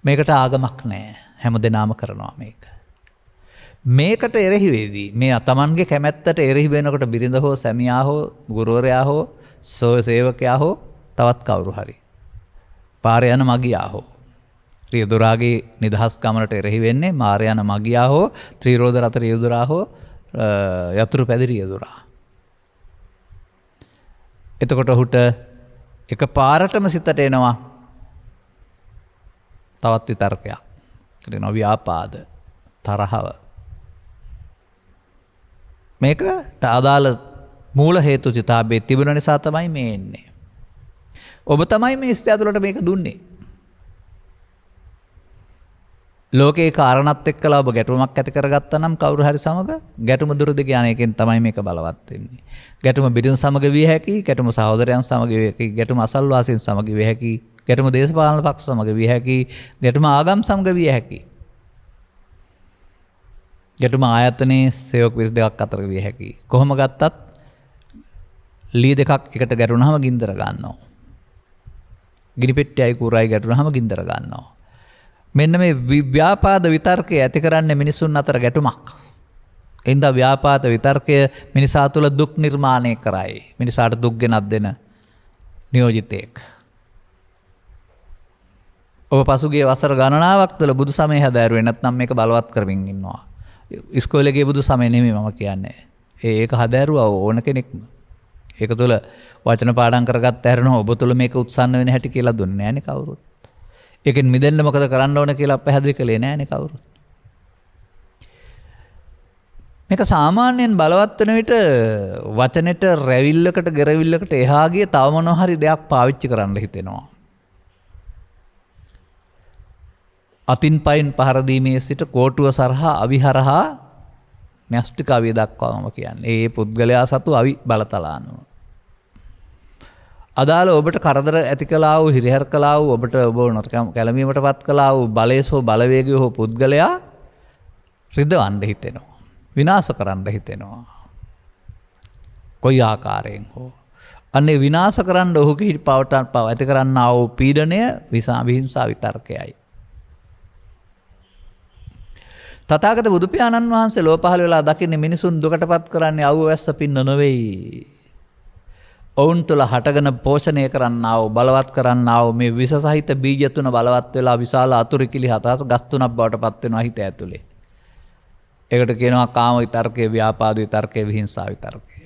මේකට ආගමක් නැහැ. හැමදෙනාම කරනවා මේක. මේකට එරෙහි වෙදී මේ තමන්ගේ කැමැත්තට එරෙහි වෙනකොට බිරිඳ හෝ සැමියා හෝ ගුරුවරයා හෝ සේවකයා හෝ තවත් කවුරු හරි පාරේ යන මගියා හෝ රියදුරාගේ නිදහස් ගමනට එරෙහි වෙන්නේ මාරේ යන මගියා හෝ ත්‍රිරෝද රත රියදුරා හෝ යතුරු පැදි රියදුරා. එතකොට ඔහුට එක පාරටම සිතට එනවා තවත් විතර්කයක්. කියනවා ව්‍යාපාද, තරහව. මේකට අදාළ මූල හේතු චිතාබේ තිබුණ නිසා තමයි මේ එන්නේ. ඔබ තමයි මේ ස්ත්‍රිය තුළට මේක දුන්නේ. ලෝකේ කාරණාත් එක්කලා ඔබ ගැටුමක් ඇති කරගත්තා නම් කවුරු හරි සමග ගැටුම දුරු දෙක යන එකෙන් තමයි මේක බලවත් වෙන්නේ. ගැටුම බිරිඳ සමග විය හැකි, ගැටුම සහෝදරයන් සමග විය හැකි, ගැටුම අසල්වාසීන් සමග විය හැකි, ගැටුම දේශපාලන පක්ෂ සමග විය හැකි, ගැටුම ආගම් සමග විය හැකි. ගැටුම ආයතනයේ සේවක පිරිස් දෙකක් අතර විය හැකි. කොහොම ගත්තත් ලී දෙකක් එකට ගැටුණාම ගින්දර ගන්නවා. ගිනි පෙට්ටියයි කුරයි ගැටුණාම ගින්දර ගන්නවා. මෙන්න මේ ව්‍යාපාද විතර්කය ඇති කරන්නේ මිනිසුන් අතර ගැටුමක්. එඳ ව්‍යාපාද විතර්කය මිනිසා තුළ දුක් නිර්මාණය කරයි. මිනිසාට දුක් ගෙනත් දෙන නියෝජිතයෙක්. ඔබ පසුගිය වසර ගණනාවක් තුළ බුදු සමය හැදෑරුවේ නැත්නම් මේක බලවත් කරමින් ඉන්නවා. ඉස්කෝලේ ගිය බුදු සමය නෙමෙයි මම කියන්නේ. ඒක හදෑරුවා ඕන කෙනෙක්ම. ඒක තුළ වචන පාඩම් කරගත්ත හැරෙනවා ඔබ තුළ මේක උත්සන්න වෙන හැටි කියලා දුන්නේ නැහැනේ කවුරුත්. ඒකෙන් මිදෙන්න මොකද කරන්න ඕන කියලා පැහැදිලි කළේ නැහැනේ කවුරුත්. මේක සාමාන්‍යයෙන් බලවත් වෙන විට වචනෙට රැවිල්ලකට ගෙරවිල්ලකට එහා ගිය තව මොනවා හරි දෙයක් පාවිච්චි කරන්න හිතෙනවා. අතින් පයින් පහර දීමේ සිට කෝටුව සරහා අවිහරහා න්‍යෂ්ටික අවිය දක්වාම කියන්නේ. ඒ පුද්ගලයා සතු අවි බලතලානුව. අදාළ ඔබට කරදර ඇති කළා වූ හිරිහැර කළා වූ ඔබට ඔබ කැළඹීමටපත් කළා වූ බලය හෝ බලවේගය හෝ පුද්ගලයා රිදවන්න හිතෙනවා. විනාශ කරන්න හිතෙනවා. කොයි ආකාරයෙන් හෝ. අන්නේ විනාශ කරන්න ඔහු කිහිප පවටන් පව ඇති කරන්න වූ පීඩනය විහිංසා විතර්කයයි. තථාගත බුදු පියාණන් වහන්සේ ලෝ පහළ වෙලා දකින්නේ මිනිසුන් දුකටපත් කරන්නේ අවුවැස්ස පින්න නෙවෙයි. ඔවුන් තුළ හටගෙන පෝෂණය කරන්නා වූ බලවත් කරන්නා වූ මේ විස සහිත බීජ තුන බලවත් වෙලා විශාල අතුරුකිලි හතස් ගස් තුනක් බවට පත් වෙනවා හිත ඇතුලේ. ඒකට කියනවා කාම විතර්කය, ව්‍යාපාද විතර්කය, විහිංසා විතර්කය.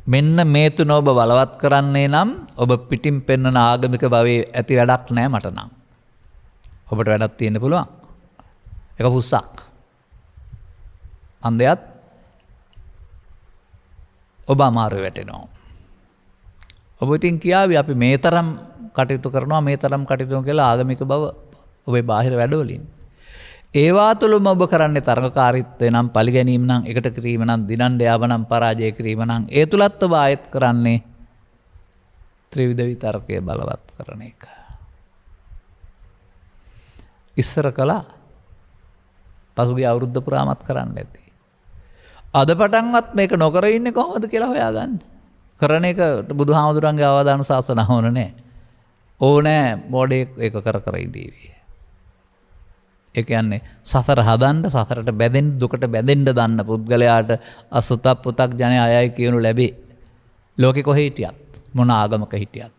මෙන්න මේ තුන ඔබ බලවත් කරන්නේ නම් ඔබ පිටින් පෙන්වන ආගමික භවයේ ඇති වැඩක් නැහැ මට නම්. ඔබට වැඩක් තියෙන්න පුළුවන්. ඒක පුස්සක්. අන්දයත් ඔබ අමාරු වැටෙනවා. ඔබ ඉතින් කියාවි අපි මේ තරම් කටයුතු කරනවා මේ තරම් කටයුතු කියලා ආගමික බව ඔබේ බාහිර වැඩවලින්. ඒවා තුළම ඔබ කරන්නේ තරඟකාරීත්වය නම් පරිගැනීම නම් එකට කිරීම නම් දිනන්න යාම නම් පරාජය කිරීම නම් ඒ තුලත් ඔබ ආයත් කරන්නේ ත්‍රිවිධ විතර්කයේ බලවත් කරන එක. ඉස්සර කළා පසුගිය අවුරුද්ද පුරාමත් කරන්න ඇති. අද පටන්වත් මේක නොකර ඉන්නේ කොහොමද කියලා හොයාගන්න. කරන එක බුදුහාමුදුරන්ගේ අවදානුශාසන ඕන නෑ. ඕනෑ මොඩේ ඒක කර ඉඳීවි. ඒ කියන්නේ සසර හදන්න සසරට බැඳෙන්න දුකට බැඳෙන්න දන්න පුද්ගලයාට අසුතක් පුතක් ජනය අයයි කියනු ලැබේ. ලෝකෙ කොහේ හිටියත් මොන ආගමක හිටියත්.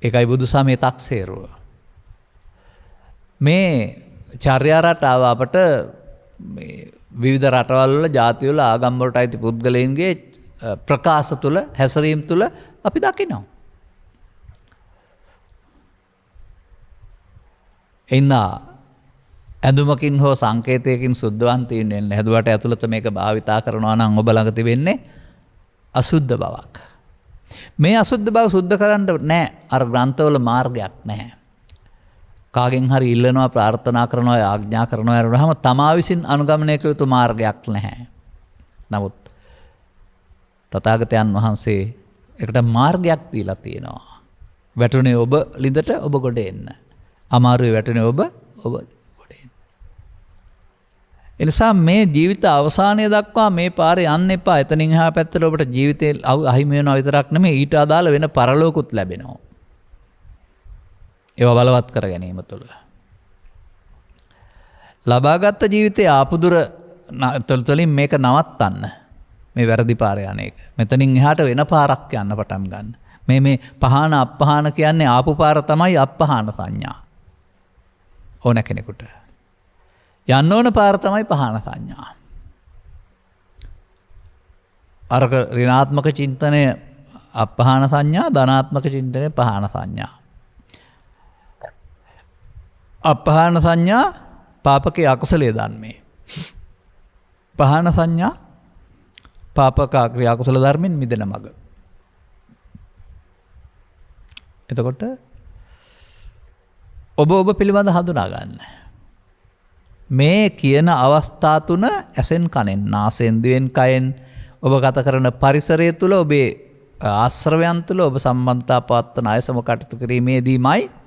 ඒකයි බුදුසමයේ තක්සේරුව. මේ චර්යා රටාව අපට මේ විවිධ රටවල් වල ජාති වල ආගම් වලට අයිති පුද්ගලයන්ගේ ප්‍රකාශ තුල හැසිරීම තුල අපි දකිනවා. එන්න ඇඳුමකින් හෝ සංකේතයකින් සුද්ධවන්තයින් වෙන්න හැදුවට ඇතුළත මේක භාවිතා කරනවා නම් ඔබ ළඟ තිබෙන්නේ අසුද්ධ බවක්. මේ අසුද්ධ බව සුද්ධ කරන්න නෑ අර ග්‍රන්ථවල මාර්ගයක් නැහැ. කාගෙන් හරි ඉල්ලනවා ප්‍රාර්ථනා කරනවා ආඥා කරනවා වරහම තමා විසින් අනුගමනය කළ යුතු මාර්ගයක් නැහැ. නමුත් තථාගතයන් වහන්සේ ඒකට මාර්ගයක් දීලා තියෙනවා. වැටුනේ ඔබ ළිඳට ඔබ ගොඩ එන්න. අමාරුවේ වැටුනේ ඔබ ගොඩ එන්න. එනිසා මේ ජීවිත අවසානය දක්වා මේ පාරේ යන්න එපා. එතනින් එහා පැත්තට ඔබට ජීවිතේ අහිමි වෙනවා විතරක් නෙමෙයි ඊට අදාළ වෙන පරලෝකුත් ලැබෙනවා. ඒවා බලවත් කර ගැනීම තුළ. ලබාගත් ජීවිතයේ ආපුදුර තුළින් මේක නවත්තන්න. මේ වැරදි පාර යන එක. මෙතනින් එහාට වෙන පාරක් යන්න පටන් ගන්න. මේ පහන අපහාන කියන්නේ ආපු පාර තමයි අපහාන සංඥා. ඕන කෙනෙකුට. යන්න ඕන පාර තමයි පහන සංඥා. අරක ඍණාත්මක චින්තනය අපහාන සංඥා, ධනාත්මක චින්තනය පහන සංඥා. අපහාන සංඥා පාපකේ අකුසලයේ ධර්මයේ. පහන සංඥා පාපක ක්‍රියා කුසල ධර්මෙන් මිදෙන මඟ. එතකොට ඔබ පිළිබඳ හඳුනා ගන්න. මේ කියන අවස්ථා තුන ඇසෙන් කනෙන් නාසයෙන් දිවෙන් කයෙන් ඔබ ගත කරන පරිසරය තුළ ඔබේ ආශ්‍රවයන් තුළ ඔබ සම්බන්ධතා පවත්වන අය සම කටයුතු කිරීමේදීමයි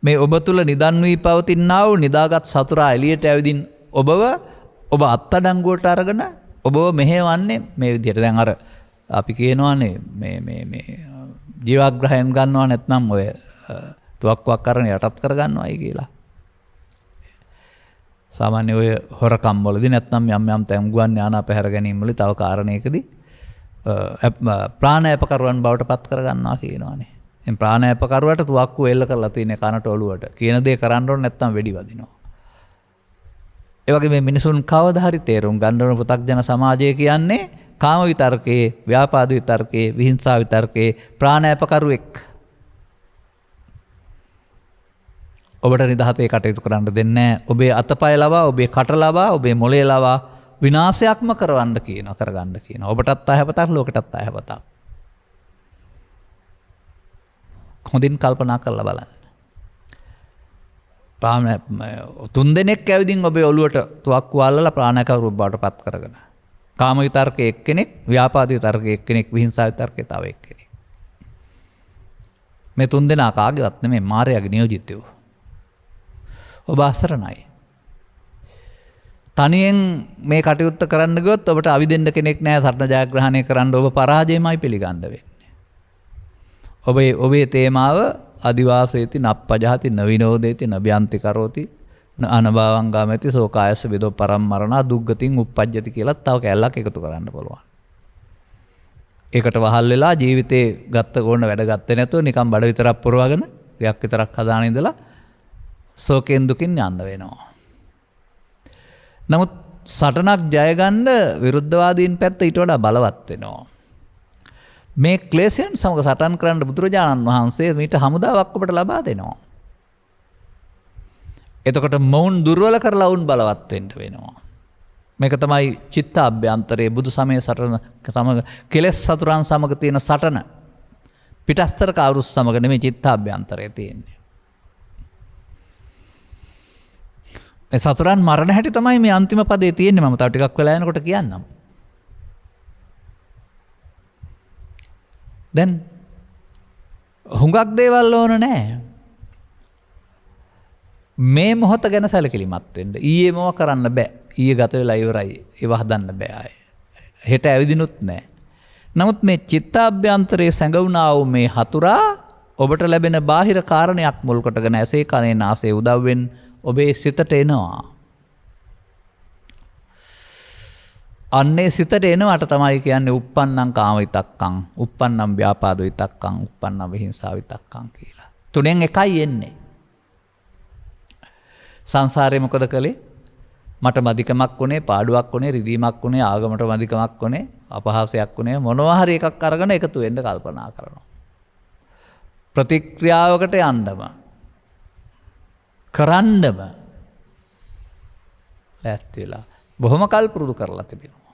මේ ඔබ තුළ නිදන් වී පවතිනා වූ නිදාගත් සතුරා එළියට ඇවිදින් ඔබ අත්අඩංගුවට අරගෙන ඔබව මෙහෙවන්නේ මේ විදිහට. දැන් අර අපි කියනවානේ මේ ජීවග්‍රහයන් ගන්නවා නැත්නම් ඔය තුවක්කුවක් කරන යටත් කර ගන්නවායි කියලා. සාමාන්‍ය ඔය හොරකම් වලදී නැත්නම් යම් තැන් ගුවන් යාන පැහැර ගැනීම වලදී තව කාරණයකදී ප්‍රාණායපකරුවන් බවට පත් කර ගන්නවා කියනවානේ. එම් ප්‍රාණායපකරුවට තුවක්කුව එල්ල කරලා තියෙන කනට ඔළුවට. කියන දේ කරන්න ඕන නැත්නම් වෙඩි වදිනවා. ඒ වගේ මේ මිනිසුන් කවදා හරි තේරුම් ගන්න ඕන පු탁ජන සමාජය කියන්නේ කාම විතර්කයේ, ව්‍යාපාද විතර්කයේ, විහිංසා විතර්කයේ ප්‍රාණායපකරුවෙක්. ඔබට නිදහසේ කටයුතු කරන්න දෙන්නේ ඔබේ අතපය ලවා, ඔබේ කට ලවා, ඔබේ මොළය ලවා විනාශයක්ම කරගන්න කියනවා. ඔබටත් අයහපතක්, ලෝකෙටත් අයහපතක්. හොඳින් කල්පනා කරලා බලන්න. තුන් දෙනෙක් ඇවිදින් ඔබේ ඔළුවට තුවක්කු අල්ලලා ප්‍රාණායකරුවෙක් බවට පත් කරගෙන. කාම විතර්කයේ එක්කෙනෙක්, ව්‍යාපාද විතර්කයේ එක්කෙනෙක්, විහිංසා විතර්කයේ තව එක්කෙනෙක්. මේ තුන් දෙනා කාගේවත් නෙමෙයි මායාවේ නියෝජිතයෝ. ඔබ අසරණයි. තනියෙන් මේ කටයුත්ත කරන්න ගියොත් ඔබට අවිදෙන්න කෙනෙක් නැහැ. සටන ජයග්‍රහණය කරන්න ඔබ පරාජයමයි පිළිගන්න වෙන්නේ. ඔබේ තේමාව අදිවාසේති නප්පජහති නවිනෝදේති නභ්‍යන්ති කරෝති අනභවං ගාමති සෝකායස විදෝ පරම්මරණා දුක්ගතින් උප්පජ්ජති කියලා තව කැලලක් එකතු කරන්න පුළුවන්. ඒකට වහල් වෙලා ජීවිතේ ගත්ත ගොන්න වැඩ ගත්තේ නැතුව නිකන් බඩ විතරක් පුරවගෙන ක්‍රියක් විතරක් හදාන ඉඳලා ශෝකෙන් දුකින් යන්න වෙනවා. නමුත් සටනක් ජය ගන්න විරුද්ධවාදීන් පැත්ත ඊට වඩා බලවත් වෙනවා. මේ ක්ලේශයන් සමග සටන් කරන්න බුදුරජාණන් වහන්සේ මීට හමුදාවක් ඔබට ලබා දෙනවා. එතකොට මොවුන් දුර්වල කරලා වුන් බලවත් වෙන්න වෙනවා. මේක තමයි චිත්තාභ්‍යන්තරයේ බුදු සමයේ සටන සමග කෙලෙස් සතුරන් සමග තියෙන සටන. පිටස්තර කවුරුස් සමග නෙමෙයි චිත්තාභ්‍යන්තරයේ තියෙන්නේ. මේ සතුරන් මරණ හැටි තමයි මේ අන්තිම පදේ තියෙන්නේ. මම තව ටිකක් වෙලා යනකොට කියන්නම්. දැන් හුඟක් දේවල් ඕන නැහැ. මේ මොහොත ගැන සැලකිලිමත් වෙන්න. ඊයේ මොව කරන්න බෑ. ඊයේ ගත වෙලා ඉවරයි. ඒව හදන්න බෑ ආයේ. හෙට ඇවිදිනුත් නැහැ. නමුත් මේ චිත්තාභ්‍යන්තරයේ සැඟවුණා වූ මේ හතුරා ඔබට ලැබෙන බාහිර කාරණයක් මුල් කොටගෙන ඇසේ කනේ නාසයේ උදව්වෙන් ඔබේ සිතට එනවා. අන්නේ සිතට එනවට තමයි කියන්නේ uppannam කාම විතක්කං, uppannam ව්‍යාපාද විතක්කං, uppannam විහිංසා විතක්කං කියලා. තුනෙන් එකයි එන්නේ. සංසාරේ මොකද කළේ? මට මදිකමක් වුණේ, පාඩුවක් වුණේ, රිදීමක් වුණේ, ආගමට මදිකමක් වුණේ, අපහාසයක් වුණේ, මොනවා හරි එකක් අරගෙන එකතු වෙන්න කල්පනා කරනවා. ප්‍රතික්‍රියාවකට යන්නම කරන්නම ලැස්තිලා බොහොම කල් පුරුදු කරලා තිබෙනවා.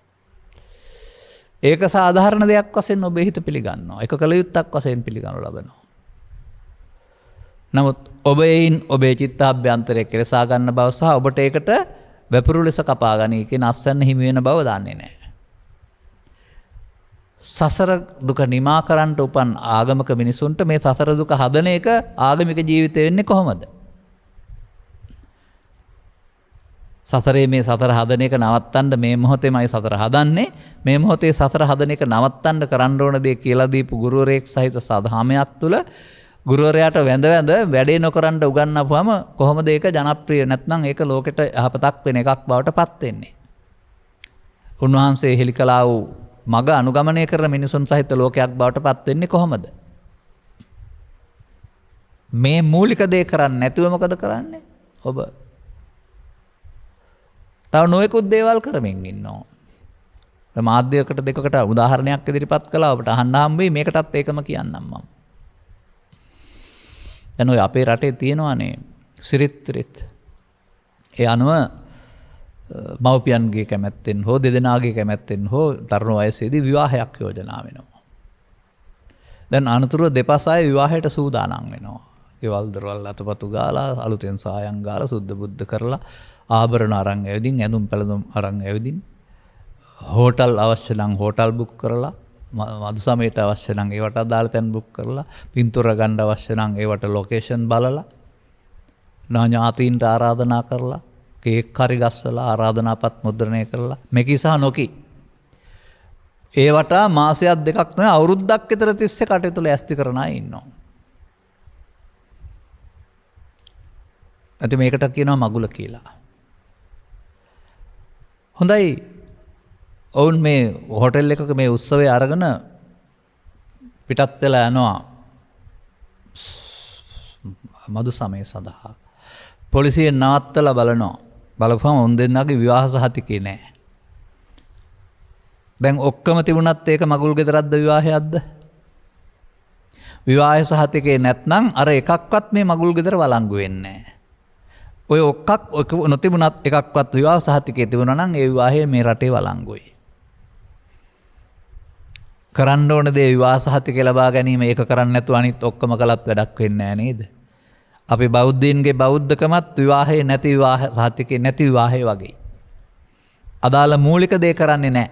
ඒක සාධාරණ දෙයක් වශයෙන් ඔබේ හිත පිළිගන්නවා. ඒක කල යුත්තක් වශයෙන් පිළිගනු ලබනවා. නමුත් ඔබයින් ඔබේ චිත්තාභ්‍යන්තරයේ කෙලසා ගන්න බව සහ ඔබට ඒකට වැපුරු ලෙස කපා ගනී කියන අස්සන්න හිමි වෙන බව දන්නේ නැහැ. සසර දුක නිමා කරන්නට උපන් ආගමක මිනිසුන්ට මේ සසර දුක හදන එක ආගමික ජීවිතය වෙන්නේ කොහොමද? සසරේ මේ සතර හදන එක නවත්තන්න මේ මොහොතේමයි සතර හදන්නේ. මේ මොහොතේ සතර හදන එක නවත්තන්න කරන්න ඕන දේ කියලා දීපු ගුරුවරයෙක් සහිත සාධාමයක් තුළ ගුරුවරයාට වැඳ වැඩේ නොකරන්න උගන්වපුවම කොහොමද ඒක ජනප්‍රිය නැත්නම් ඒක ලෝකෙට යහපතක් වෙන එකක් බවට පත් වෙන්නේ? උන්වහන්සේ හෙළි කළා වූ මග අනුගමනය කරන මිනිසුන් සහිත ලෝකයක් බවට පත් වෙන්නේ කොහොමද? මේ මූලික දේ කරන්නේ නැතුව මොකද කරන්නේ? ඔබ තව නොයෙකුත් දේවල් කරමින් ඉන්නවා. මාධ්‍යයකට දෙකකට උදාහරණයක් ඉදිරිපත් කළා ඔබට අහන්න හම් වෙයි. මේකටත් ඒකම කියන්නම් මම. දැන් ඔය අපේ රටේ තියෙනවානේ සිරිත්. ඒ අනුව මව්පියන්ගේ කැමැත්තෙන් හෝ දෙදෙනාගේ කැමැත්තෙන් හෝ තරුණ වයසේදී විවාහයක් යෝජනා වෙනවා. දැන් අනතුරුව දෙපස අය විවාහයට සූදානම් වෙනවා. ගෙවල් දොරවල් අතපතු ගාලා අලුතෙන් සායම් ගාලා සුද්ධ බුද්ධ කරලා ආභරණ අරන් ඇවිදින් ඇඳුම් පැළඳුම් අරන් ඇවිදින් හෝටල් අවශ්‍ය නම් හෝටල් බුක් කරලා මදු සමයට අවශ්‍ය නම් ඒවට අදාළ තැන් බුක් කරලා පින්තූර ගන්න අවශ්‍ය නම් ඒවට ලොකේෂන් බලලා ඥාතීන්ට ආරාධනා කරලා කේක් හරි ගස්සලා ආරාධනාපත් මුද්‍රණය කරලා මෙකි සහ නොකි ඒවට මාසයක් දෙකක් නෙවෙයි අවුරුද්දක් විතර තිස්සේ කටයුතු ලෑස්ති කරන අය ඉන්නවා. අද මේකට කියනවා මගුල කියලා. හොඳයි. ඔවුන් මේ හෝටල් එකක මේ උත්සවය අරගෙන පිටත් වෙලා යනවා මදු සමය සඳහා. පොලිසියෙන් නවත්තලා බලනවා. බලපුවම උන් දෙන්නාගේ විවාහ සහතිකේ නැහැ. දැන් ඔක්කොම තිබුණත් ඒක මගුල් ගෙදරක්ද විවාහයක්ද? විවාහ සහතිකේ නැත්නම් අර එකක්වත් මේ මගුල් ගෙදර වළංගු වෙන්නේ නැහැ. ඔය ඔක්කක් නොතිබුණත් එකක්වත් විවාහ සහතිකේ තිබුණා නම් ඒ විවාහය මේ රටේ වළංගුයි. කරන්න ඕන දේ විවාහ සහතිකේ ලබා ගැනීම ඒක කරන්නේ නැතුව අනිත් ඔක්කොම කළත් වැඩක් වෙන්නේ නැහැ නේද? අපි බෞද්ධයින්ගේ බෞද්ධකමත් විවාහේ නැති විවාහ සහතිකේ නැති විවාහය වගේ. අදාළ මූලික දේ කරන්නේ නැහැ.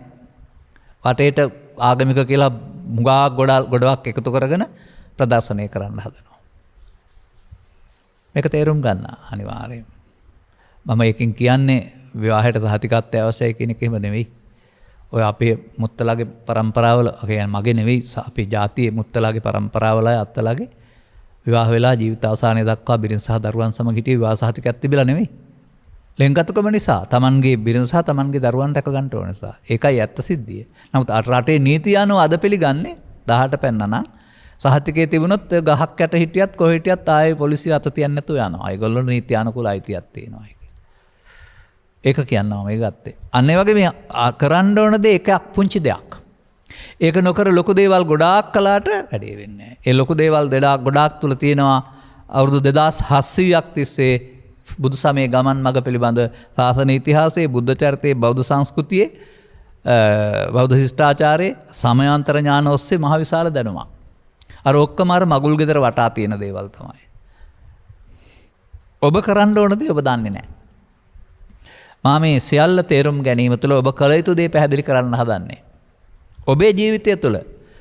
වටේට ආගමික කියලා මුගා ගොඩක් එකතු කරගෙන ප්‍රදර්ශනය කරන්න හදනවා. මේක තේරුම් ගන්න අනිවාර්යයෙන්. මම එකකින් කියන්නේ විවාහයට සහතිකත්වය අවශ්‍යයි කියන එක එහෙම නෙවෙයි. ඔය අපේ මුත්තලාගේ પરම්පරාවල කියන්නේ මගේ නෙවෙයි අපේ ජාතියේ මුත්තලාගේ પરම්පරාවල අත්තලාගේ විවාහ වෙලා ජීවිත අවසානයේ දක්වා බිරිඳ සහ දරුවන් සමග හිටිය විවාහ සහතිකයක් තිබිලා නෙවෙයි. ලෙන්ගතුකම නිසා තමන්ගේ බිරිඳ සහ තමන්ගේ දරුවන් රැක ගන්න ඕන නිසා. ඒකයි ඇත්ත සිද්ධිය. නමුත් රටේ නීතිය අනුව අද පිළිගන්නේ 18 පෙන්නනම් සහතිකයේ තිබුණොත් ගහක් යට හිටියත් කොහෙ හිටියත් ආයේ පොලිසිය අත තියන්නේ නැතුව යනවා. ඒගොල්ලෝ නීති අනුකූල අයිතියක් තියෙනවා. ඒක කියනවා මේ ගත්තේ. අන්න ඒ වගේ මේ කරන්න ඕන දේ එකක් පුංචි දෙයක්. ඒක නොකර ලොකු දේවල් ගොඩාක් කළාට වැඩේ වෙන්නේ නැහැ. ඒ ලොකු දේවල් ගොඩාක් තුල තියෙනවා අවුරුදු 2700ක් තිස්සේ බුදු සමයේ ගමන් මඟ පිළිබඳ ශාසන ඉතිහාසයේ බුද්ධ චරිතයේ බෞද්ධ සංස්කෘතියේ බෞද්ධ ශිෂ්ටාචාරයේ සමයාන්තර ඥාන ඔස්සේ මහ විශාල දැනුමක්. අර ඔක්කොම අර මගුල් ගෙදර වටා තියෙන දේවල් තමයි. ඔබ කරන්න ඕන දේ ඔබ දන්නේ නැහැ. මා මේ සියල්ල තේරුම් ගැනීම තුළ ඔබ කළ යුතු දේ පැහැදිලි කරන්න හදන්නේ. ඔබේ ජීවිතය තුළ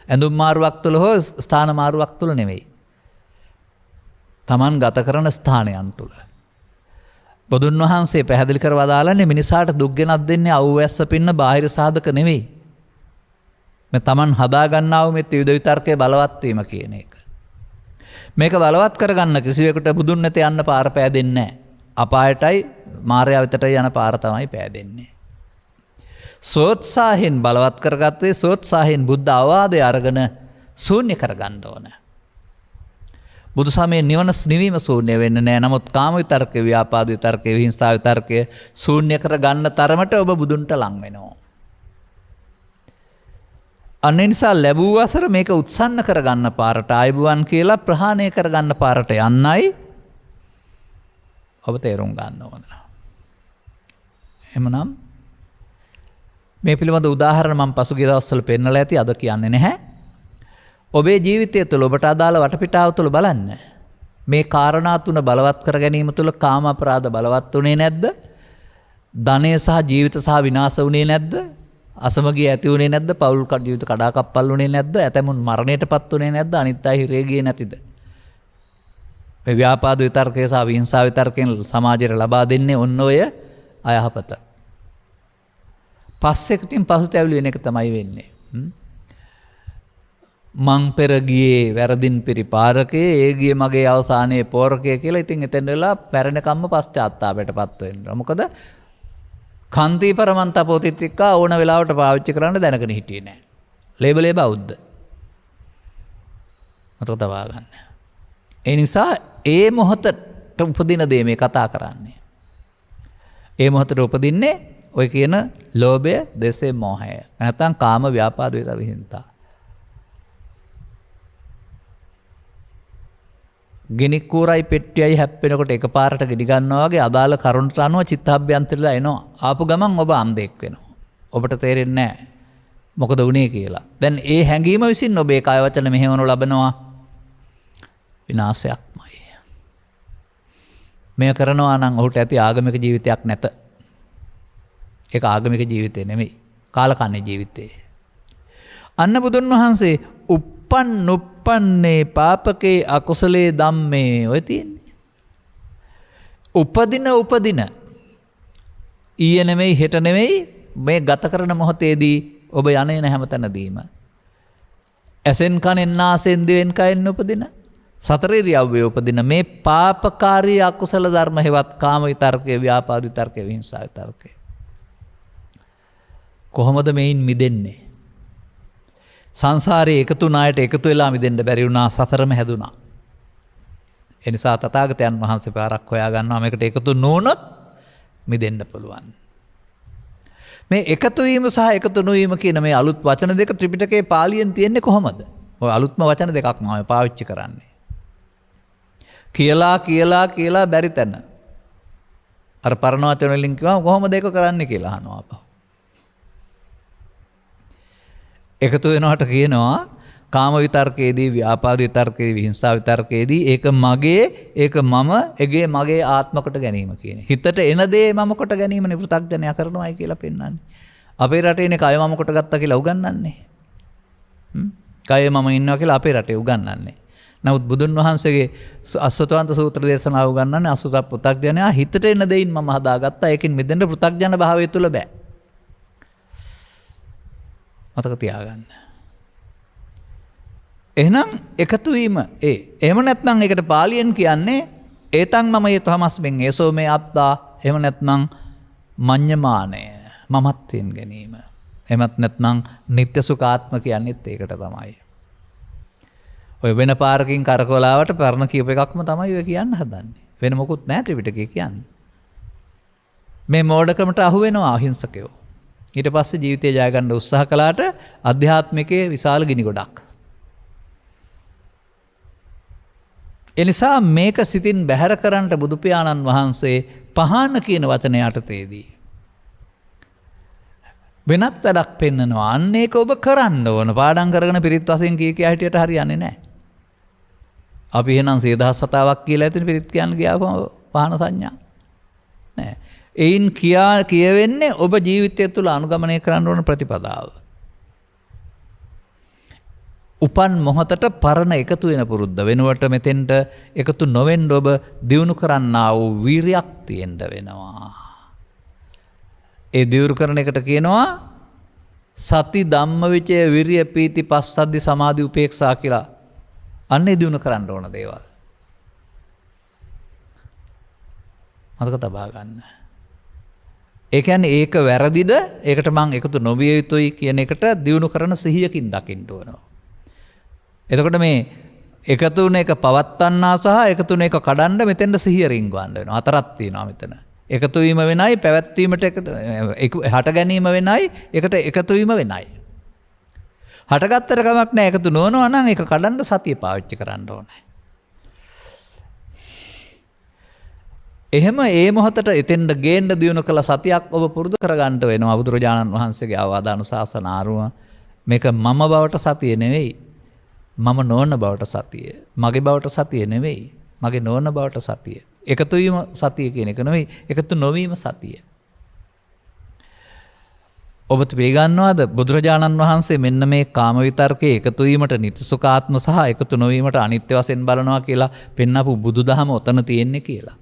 ඇඳුම් මාරුවක් තුළ හෝ ස්ථාන මාරුවක් තුළ නෙවෙයි. Taman ගත කරන ස්ථානයන් තුළ. බුදුන් වහන්සේ පැහැදිලි කරවා දාලානේ මිනිසාට දුක් ගෙනත් දෙන්නේ අවුවැස්ස පින්න බාහිර සාධක නෙවෙයි. මේ Taman හදා ගන්නා වූ මේ ත්‍රිවිධ විතර්කයේ බලවත් වීම කියන එක. මේක බලවත් කරගන්න කිසිවෙකුට බුදුන් නැත යන්න පාර පෑදෙන්නේ නැහැ. අපායටයි මායාව වෙතටයි යන පාර තමයි පෑදෙන්නේ. සෝත්සාහෙන් බලවත් කරගත්තේ සෝත්සාහෙන් බුද්ධ අවවාදය අරගෙන ශූන්‍ය කරගන්න ඕන. බුදු සමයේ නිවන නිවීම ශූන්‍ය වෙන්නේ නැහැ. නමුත් කාම විතර්ක, ව්‍යාපාද විතර්ක, විහිංසා විතර්කය ශූන්‍ය කරගන්න තරමට ඔබ බුදුන්ට ලං වෙනවා. අන්න ඒ නිසා ලැබූ වසර මේක උත්සන්න කරගන්න පාරට ආයුබෝවන් කියලා ප්‍රහාණය කරගන්න පාරට යන්නයි ඔබ තේරුම් ගන්න ඕන. එමනම් මේ පිළිබඳ උදාහරණ මම පසුගිය දවස්වල පෙන්නලා ඇති අද කියන්නේ නැහැ. ඔබේ ජීවිතය තුළ ඔබට අදාළ වටපිටාව තුළ බලන්න. මේ කාරණා තුන බලවත් කර ගැනීම තුළ කාම අපරාධ බලවත් වුණේ නැද්ද? ධනය සහ ජීවිත සහ විනාශ වුණේ නැද්ද? අසමගිය ඇති වුණේ නැද්ද? පෞල් ජීවිත කඩාකප්පල් වුණේ නැද්ද? ඇතැමුන් මරණයටපත් වුණේ නැද්ද? අනිත් අය හිරේ ගියේ නැතිද? මේ ව්‍යාපාද විතර්කය සහ විහිංසා විතර්කයෙන් සමාජයට ලබා දෙන්නේ ඔන්න ඔය අයහපත. පස්සෙකටින් පසුතැවිලි වෙන එක තමයි වෙන්නේ. මං පෙර ගියේ වැරදින් පිරිපාරකේ ඒ ගියේ මගේ අවසානයේ පෝරකය කියලා ඉතින් එතෙන් වෙලා පැරණකම්ම පශ්චාත්තාපයටපත් වෙනවා. මොකද කන්ති පරමන්තපෝතිත්තික්කා ඕන වෙලාවට පාවිච්චි කරන්න දැනගෙන හිටියේ නෑ. ලේබලේ බෞද්ධ. මතක තබා ගන්න. ඒ නිසා ඒ මොහොතට උපදින දේ මේ කතා කරන්නේ. ඒ මොහොතට උපදින්නේ ඔය කියන ලෝභය, දේශය, මෝහය. නැත්නම් කාම ව්‍යාපාද විහිංසා. ගිනි කූරයි පෙට්ටියයි හැප්පෙනකොට එකපාරට ගෙඩි ගන්නවා වගේ අදාළ කරුණට අනුව චිත්තාභ්‍යන්තරලා එනවා. ආපු ගමන් ඔබ අන්ධෙක් වෙනවා. ඔබට තේරෙන්නේ නැහැ මොකද වුනේ කියලා. දැන් ඒ හැඟීම විසින් ඔබේ කාය වචන මෙහෙවනු ලබනවා විනාශයක්මයි. මෙය කරනවා නම් ඔහුට ඇති ආගමික ජීවිතයක් නැත. ඒක ආගමික ජීවිතේ නෙමෙයි. කාලකන්ණි ජීවිතේ. අන්න බුදුන් වහන්සේ උප්පන්නේ පාපකේ අකුසලේ ධම්මේ ඔය තියෙන්නේ. උපදින ඊයේ නෙමෙයි හෙට නෙමෙයි මේ ගත කරන මොහොතේදී ඔබ යන්නේ හැමතැනදීම. ඇසෙන් කනෙන් නාසෙන් දිවෙන් කයෙන් උපදින සතර ඉරියව්වේ උපදින මේ පාපකාරී අකුසල ධර්ම හේවත් කාම විතර්කයේ, ව්‍යාපාද විතර්කයේ, විහිංසා විතර්කයේ. කොහොමද මේන් මිදෙන්නේ? සංසාරයේ එකතු ණයට එකතු වෙලා මිදෙන්න බැරි වුණා, සතරම හැදුනා. ඒ නිසා තථාගතයන් වහන්සේ පාරක් හොයා ගන්නවා මේකට එකතු නොවුනොත් මිදෙන්න පුළුවන්. මේ එකතු වීම සහ එකතු නොවීම කියන මේ අලුත් වචන දෙක ත්‍රිපිටකයේ පාලියෙන් තියෙන්නේ කොහොමද? ඔය අලුත්ම වචන දෙකක් මම පාවිච්චි කරන්නේ. කියලා බැරි තැන. අර පරණ වචන වලින් කිව්වම කොහොමද ඒක කරන්නේ කියලා අහනවා අපහු. එකතු වෙනවට කියනවා කාම විතර්කයේදී, ව්‍යාපාද විතර්කයේදී, විහිංසා විතර්කයේදී ඒක මගේ, ඒක මම, එගේ මගේ ආත්ම කොට ගැනීම කියන්නේ. හිතට එන දේ මම කොට ගැනීමනේ පෘථග්ජනයා කරනවායි කියලා පෙන්වන්නේ. අපේ රටේනේ කය මම කොට ගත්තා කියලා උගන්වන්නේ. කය මම ඉන්නවා කියලා අපේ රටේ උගන්වන්නේ. නමුත් බුදුන් වහන්සේගේ අසුතවන්ත සූත්‍ර දේශනාව ගන්නන්නේ අසුත පෘථග්ජනයා හිතට එන දෙයින් මම හදාගත්තා. ඒකෙන් මෙදෙන්න පෘථග්ජන භාවය තුල බෑ. මතක තියාගන්න. එහෙනම් එකතු වීම එහෙම නැත්නම් ඒකට පාලියෙන් කියන්නේ ඒතං මම යතමස්මෙන් ඒසෝ මේ අත්තා. එහෙම නැත්නම් මඤ්ඤමානය මමත්වෙන් ගැනීම. එහෙමත් නැත්නම් නිත්‍ය සුඛාත්ම කියන්නේත් ඒකට තමයි. ඔය වෙන පාරකින් කරකවලාවට පරණ කියප එකක්ම තමයි ඔය කියන්න හදන්නේ. වෙන මොකුත් නැහැ ත්‍රිපිටකේ කියන්නේ. මේ මෝඩකමට අහු වෙනවා අහිංසකයෝ. ඊට පස්සේ ජීවිතය ජය ගන්න උත්සාහ කළාට අධ්‍යාත්මිකයේ විශාල ගිනි ගොඩක්. ඒ නිසා මේක සිතින් බැහැර කරන්නට බුදු පියාණන් වහන්සේ පහන කියන වචනය යටතේදී වෙනත් වැඩක් පෙන්නනවා. අන්න ඒක ඔබ කරන්න ඕන. පාඩම් කරගෙන පිරිත් වශයෙන් කී කියා හිටියට හරියන්නේ නැහැ. අපි එහෙනම් 10000 කියලා ඇතින් පිරිත් කියන්න ගියාම පහන සංඥා නෑ. එයින් කියවෙන්නේ ඔබ ජීවිතය තුළ අනුගමනය කරන්න ඕන ප්‍රතිපදාව. උපන් මොහොතට පරණ එකතු වෙන පුරුද්ද වෙනුවට මෙතෙන්ට එකතු නොවෙන්න ඔබ දියුණු කරන්නා වූ වීරියක් තියෙන්න වෙනවා. ඒ දියුණු කරන එකට කියනවා සති ධම්මවිචය විරිය පීති පස්සද්ධි සමාධි උපේක්ෂා කියලා. අන්නේ දියුණු කරන්න ඕන දේවල්. මතක තබා ගන්න. ඒ කියන්නේ ඒක වැරදිද? ඒකට මං එකතු නොවිය යුතුයි කියන එකට දියුණු කරන සිහියකින් දකින්න ඕනවා. එතකොට මේ එකතු වෙන එක පවත්වන්නා සහ එකතු වෙන එක කඩන්න මෙතෙන්ද සිහිය රින්ගවන්න වෙනවා. හතරක් තියෙනවා මෙතන. එකතු වීම වෙනයි, පැවැත්වීමට හට ගැනීම වෙනයි, එකට එකතු වීම වෙනයි. හටගත්තට කමක් නැහැ. එකතු නොවනවා නම් ඒක කඩන්න සතිය පාවිච්චි කරන්න ඕනේ. එහෙම ඒ මොහොතට එතෙන්ද ගේන්න දියුණු කළ සතියක් ඔබ පුරුදු කරගන්න වෙනවා. බුදුරජාණන් වහන්සේගේ අවවාද අනුශාසන ආරුව මේක මම බවට සතිය නෙවෙයි. මම නොවන බවට සතිය. මගේ බවට සතිය නෙවෙයි. මගේ නොවන බවට සතිය. එකතු වීම සතිය කියන එක නෙවෙයි. එකතු නොවීම සතිය. ඔබට පිළිගන්නවද බුදුරජාණන් වහන්සේ මෙන්න මේ කාම විතර්කයේ එකතු වීමට නිත්‍ය සුඛාත්ම සහ එකතු නොවීමට අනිත්‍ය වශයෙන් බලනවා කියලා පෙන්නපු බුදුදහම ඔතන තියෙන්නේ කියලා.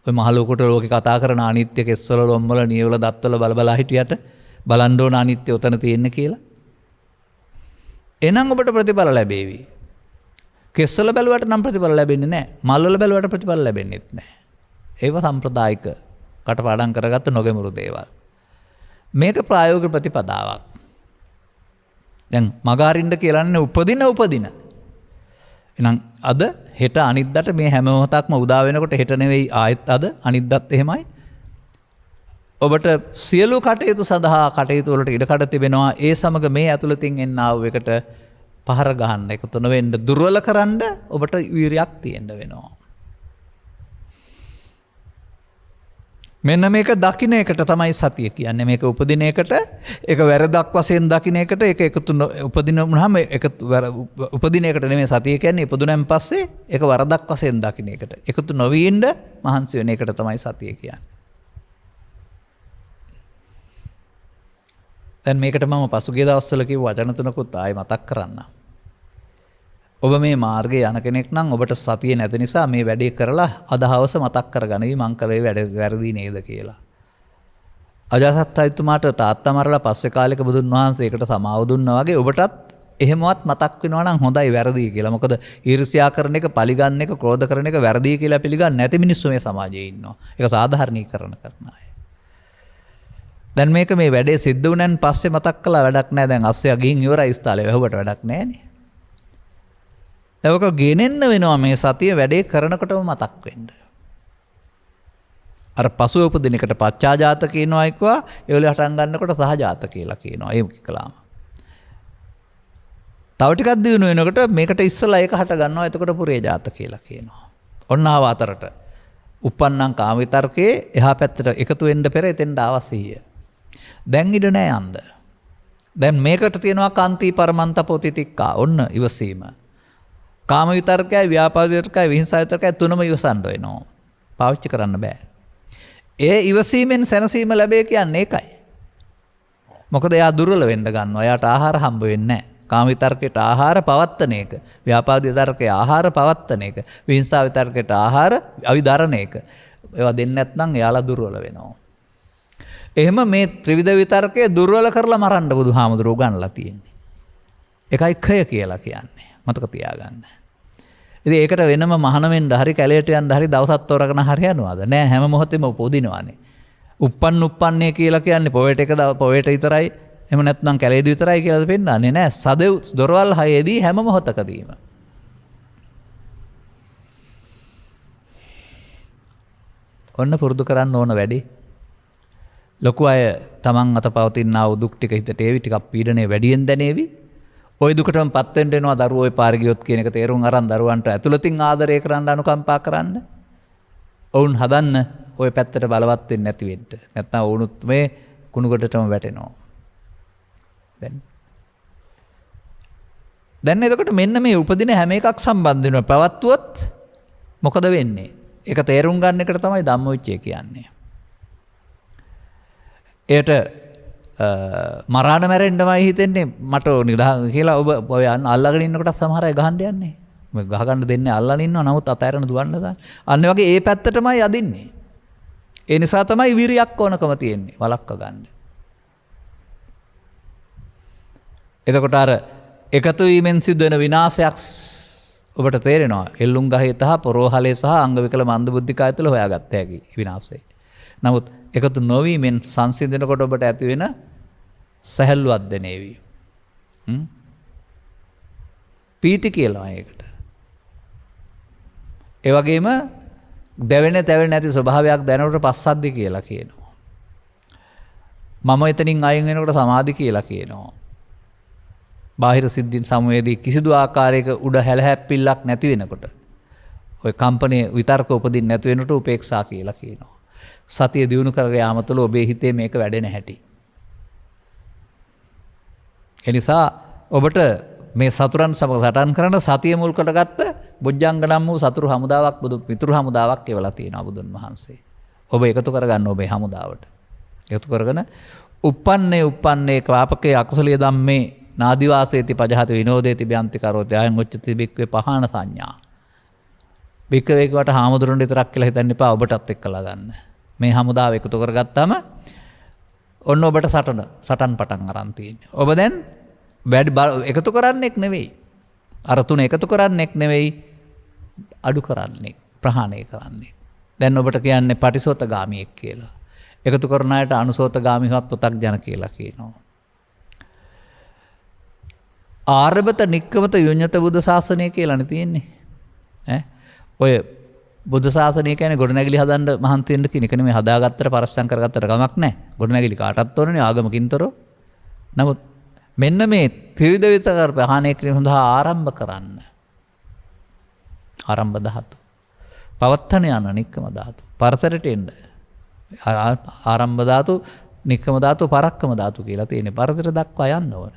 ඔය මහලෝකට ලෝකේ කතා කරන අනිත්‍ය කෙස්වල ලොම්වල නියවල දත්වල බලබලා හිටියට බලන්න ඕන අනිත්‍ය ඔතන තියෙන්නේ කියලා. එහෙනම් ඔබට ප්‍රතිඵල ලැබේවි. කෙස්වල බැලුවට නම් ප්‍රතිඵල ලැබෙන්නේ නැහැ. මල්වල බැලුවට ප්‍රතිඵල ලැබෙන්නේත් නැහැ. ඒව සම්ප්‍රදායික කටපාඩම් කරගත්ත නොගැඹුරු දේවල්. මේක ප්‍රායෝගික ප්‍රතිපදාවක්. දැන් මගාරින්න කියලාන්නේ උපදින. එහෙනම් අද හෙට අනිද්දාට මේ හැම මොහොතක්ම උදා වෙනකොට හෙට නෙවෙයි ආයෙත් අද අනිද්දාත් එහෙමයි. ඔබට සියලු කටයුතු සඳහා කටයුතු වලට ඉඩකඩ තිබෙනවා. ඒ සමග මේ ඇතුළතින් එන්නා වූ එකට පහර ගහන්න එකතු නොවෙන්න දුර්වල කරන්න ඔබට වීරියක් තියෙන්න වෙනවා. මෙන්න මේක දකින්න එකට තමයි සතිය කියන්නේ. මේක උපදින එකට ඒක වැරදක් වශයෙන් දකින්න එකට ඒක එකතු උපදිනවම ඒක උපදින එකට නෙමෙයි සතිය කියන්නේ. ඉපදුනන් පස්සේ ඒක වරදක් වශයෙන් දකින්න එකට එකතු නොවී ඉන්න මහන්සි වෙන එකට තමයි සතිය කියන්නේ. දැන් මේකට මම පසුගිය දවස්වල කිව්ව වචන තුනකුත් ආයෙ මතක් කරන්න. ඔබ මේ මාර්ගයේ යන කෙනෙක් නම් ඔබට සතිය නැති නිසා මේ වැඩේ කරලා අද හවස මතක් කරගනිවි මං කලේ වැඩ වැරදි නේද කියලා. අජාසත් රජතුමාට තාත්තා මරලා පස්සේ කාලෙක බුදුන් වහන්සේ ඒකට සමාව දුන්නා වගේ ඔබටත් එහෙමවත් මතක් වෙනවා නම් හොඳයි වැරදි කියලා. මොකද ඊර්ෂ්‍යා කරන එක, පලිගන්න එක, ක්‍රෝධ කරන එක වැරදි කියලා පිළිගන්නේ නැති මිනිස්සු මේ සමාජයේ ඉන්නවා. ඒක සාධාරණීකරණ කරන අය. දැන් මේක මේ වැඩේ සිද්ධ වුණාන් පස්සේ මතක් කළා වැඩක් නැහැ. දැන් අස්සයා ගිහින් ඉවරයි ස්ථාලේ. වැහුවට වැඩක් නැහැනේ. ඒක ගෙනෙන්න වෙනවා මේ සතිය වැඩේ කරනකොටම මතක් වෙන්න. අර පසුව උපදින එකට පච්චාජාත කියනවා එක්වා ඒ වල හටන් ගන්නකොට සහජාත කියලා කියනවා. ඒක කළාම. තව ටිකක් දිනු වෙනකොට මේකට ඉස්සලා ඒක හට ගන්නවා. එතකොට පුරේජාත කියලා කියනවා. ඔන්න ආව අතරට උප්පන්නං කාම විතර්කේ එහා පැත්තට එකතු වෙන්න පෙර එතෙන්ට අවශ්‍යය. දැන් ඉඩ නෑ යන්න. දැන් මේකට තියෙනවා කාන්ති පරමන්ත පොතිතික්කා. ඔන්න ඉවසීම. කාම විතර්කයයි, ව්‍යාපාද විතර්කයයි, විහිංසා විතර්කයයි තුනම ඉවසන්න වෙනවා. පාවිච්චි කරන්න බෑ. ඒ ඉවසීමෙන් සැනසීම ලැබේ කියන්නේ ඒකයි. මොකද එයා දුර්වල වෙන්න ගන්නවා. එයාට ආහාර හම්බ වෙන්නේ නැහැ. කාම විතර්කයට ආහාර පවත්තන එක. ව්‍යාපාද විතර්කයේ ආහාර පවත්තන එක. විහිංසාව විතර්කයට ආහාර අවිධරණ එක. ඒවා දෙන්නේ නැත්නම් එයාලා දුර්වල වෙනවා. එහෙම මේ ත්‍රිවිධ විතර්කය දුර්වල කරලා මරන්න බුදුහාමුදුරුවෝ ගන්නලා තියෙන්නේ. ඒකයි කය කියලා කියන්නේ. මතක තියාගන්න. ඉතින් ඒකට වෙනම මහාන වෙන්න හරි කැලේට යන්න හරි දවසක් තෝරගෙන හරි යනවාද? නෑ හැම මොහොතෙම උපදිනවානේ. උප්පන්නේ කියලා කියන්නේ පොවේට එක පොවේට විතරයි එහෙම නැත්නම් කැලේදී විතරයි කියලාද පෙන්නන්නේ නෑ. සදෙව් දොරවල් හයේදී හැම මොහොතකදීම. ඔන්න පුරුදු කරන්න ඕන වැඩි. ලොකු අය තමන් අත පවතිනා වූ දුක් ටික හිතට ඒවි ටිකක් පීඩනය වැඩියෙන් දැනේවි. ওই දුකටම පත් වෙන්න එනවා දරුවෝ ඔය පාරේ ගියොත් කියන එක තේරුම් අරන් දරුවන්ට ඇතුළතින් ආදරය කරන්න අනුකම්පා කරන්න. ඔවුන් හදන්න ওই පැත්තට බලවත් වෙන්නේ නැති වෙන්න. නැත්නම් වුණුත් මේ කුණුකොටටම වැටෙනවා. දැන් එතකොට මෙන්න මේ උපදින හැම එකක් සම්බන්ධ වෙනවා. පවත්වුවොත් මොකද වෙන්නේ? ඒක තේරුම් ගන්න එකට තමයි ධම්මවිචය කියන්නේ. ඒට මරාණ මැරෙන්නමයි හිතෙන්නේ මට නිදා කියලා ඔබ ඔය අල්ලගෙන ඉන්නකොට සමහර අය ගහන්න යන්නේ. මේ ගහ ගන්න දෙන්නේ අල්ලගෙන ඉන්නවා නමුත් අතහැරන දුවන්න දාන්න. අන්න වගේ ඒ පැත්තටමයි යදින්නේ. ඒ නිසා තමයි විරියක් ඕනකම තියෙන්නේ වලක්ක ගන්න. එතකොට අර එකතු වීමෙන් සිදු වෙන විනාශයක් ඔබට තේරෙනවා. එල්ලුම් ගහේ තහ පොරෝහලේ සහ අංග විකල මන්දබුද්ධිකය තුළ හොයාගත්ත හැකි විනාශය. නමුත් එකතු නොවීමෙන් සංසිඳනකොට ඔබට ඇති වෙන සැහැල්ලුවක් දැනේවි. පීති කියලා ඒකට. ඒ වගේම දැවෙන නැති ස්වභාවයක් දැනනකොට පස්සද්ධි කියලා කියනවා. මම එතනින් අයින් වෙනකොට සමාධි කියලා කියනවා. බාහිර සිද්ධීන් සමවේදී කිසිදු ආකාරයක උඩ හැලහැප්පිල්ලක් නැති වෙනකොට ඔය කම්පණයේ විතර්ක උපදින්න නැති වෙනකොට උපේක්ෂා කියලා කියනවා. සතිය දියුණු කරගෙන යාම තුළ ඔබේ හිතේ මේක වැඩෙන හැටි. ඒ නිසා ඔබට මේ සතුරන් සමග සටන් කරන සතිය මුල් කොටගත්ත බොජ්ජංග නම් වූ සතුරු හමුදාවක් පිතුරු හමුදාවක් එවලා තියෙනවා බුදුන් වහන්සේ. ඔබ එකතු කරගන්න ඔබේ හමුදාවට. එකතු කරගෙන uppන්නේ ක්ලාපකේ අකුසලිය ධම්මේ නාදිවාසේති පජහති විනෝදේති බ්‍යන්ති කරෝති අයං උච්චති බික්වේ පහාන සංඥා. බික්කවේකට හාමුදුරන් විතරක් කියලා හිතන්න එපා ඔබටත් එක්කලා ගන්න. මේ හමුදාව එකතු කරගත්තාම ඔන්න ඔබට සටන් පටන් අරන් තියෙන්නේ. ඔබ දැන් එකතු කරන්නෙක් නෙවෙයි. අර තුන එකතු කරන්නෙක් නෙවෙයි අඩු කරන්නේ ප්‍රහාණය කරන්නේ. දැන් ඔබට කියන්නේ පටිසෝතගාමියෙක් කියලා. එකතු කරන අයට අනුසෝතගාමිවත් පෘථග්ජන කියලා කියනවා. ආරබත නික්කමත යුඤ්ඤත බුද්ධ ශාසනය කියලානේ තියෙන්නේ. ඔය බුද්ධ ශාසනය කියන්නේ ගොඩනැගිලි හදන්න මහන්සි වෙන්න කියන එක නෙමෙයි. හදාගත්තට පරිස්සම් කරගත්තට කමක් නැහැ. ගොඩනැගිලි කාටවත් ඕනනේ ආගමකින්තරෝ. නමුත් මෙන්න මේ ත්‍රිවිධ විතර ප්‍රහාණය කිරීම සඳහා ආරම්භ කරන්න. ආරම්භ ධාතු. පවත්තන යන නික්කම ධාතු. පරතරට එන්න. ආරම්භ ධාතු, නික්කම ධාතු, පරක්කම ධාතු කියලා තියෙන්නේ. පරතර දක්වා යන්න ඕන.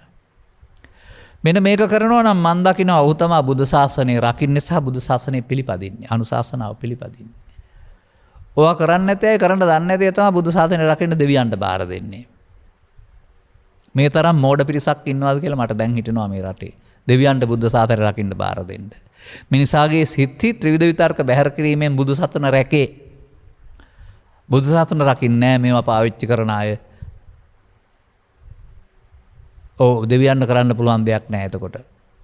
මෙන්න මේක කරනවා නම් මන් දකිනවා ඔහු තමයි බුදු ශාසනය රකින්නේ සහ බුදු ශාසනය පිළිපදින්නේ. අනුශාසනාව පිළිපදින්නේ. ඔවා කරන්නේ නැති අය කරන්න දන්නේ නැති අය තමයි බුදු ශාසනය රකින්න දෙවියන්ට බාර දෙන්නේ. මේ තරම් මෝඩ පිරිසක් ඉන්නවාද කියලා මට දැන් හිතෙනවා මේ රටේ. දෙවියන්ට බුදු ශාසනය රකින්න බාර දෙන්න. මිනිසාගේ සිත්ති ත්‍රිවිධ විතර්ක බැහැර කිරීමෙන් බුදු සසුන රැකේ. බුදු සසුන රකින්නේ නැහැ මේවා පාවිච්චි කරන අය. දෙවියන්ට කරන්න පුළුවන් දෙයක් නැහැ එතකොට.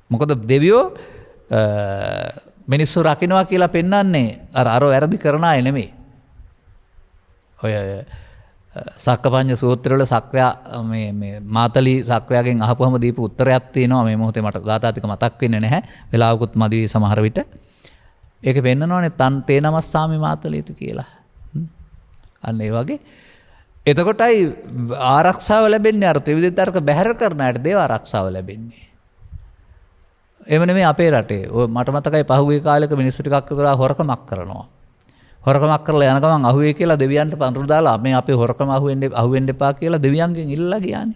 මොකද දෙවියෝ මිනිස්සු රකින්නවා කියලා පෙන්වන්නේ අර වැරදි කරන අය නෙමෙයි. ඔය සක්කපඤ්ඤ සූත්‍රවල සක්‍රයා මේ මාතලි සක්‍රයාගෙන් අහපුවම දීපු උත්තරයක් තියෙනවා. මේ මොහොතේ මට ගාථා ටික මතක් වෙන්නේ නැහැ. වෙලාවකුත් මදි සමහර විට. ඒක පෙන්නනවානේ තේ නමස්සාමි මාතලීති කියලා. අන්න ඒ වගේ එතකොටයි ආරක්ෂාව ලැබෙන්නේ. අර ත්‍රිවිධ විතර්ක බැහැර කරන අයට දේව ආරක්ෂාව ලැබෙන්නේ. එහෙම නෙමෙයි අපේ රටේ. ඔය මට මතකයි පහුගිය කාලෙක මිනිස්සු ටිකක් විතර හොරකමක් කරනවා. හොරකමක් කරලා යන ගමන් අහුවේ කියලා දෙවියන්ට පඳුරු දාලා මේ අපේ හොරකම අහුවෙන්න එපා කියලා දෙවියන්ගෙන් ඉල්ලලා ගියානේ.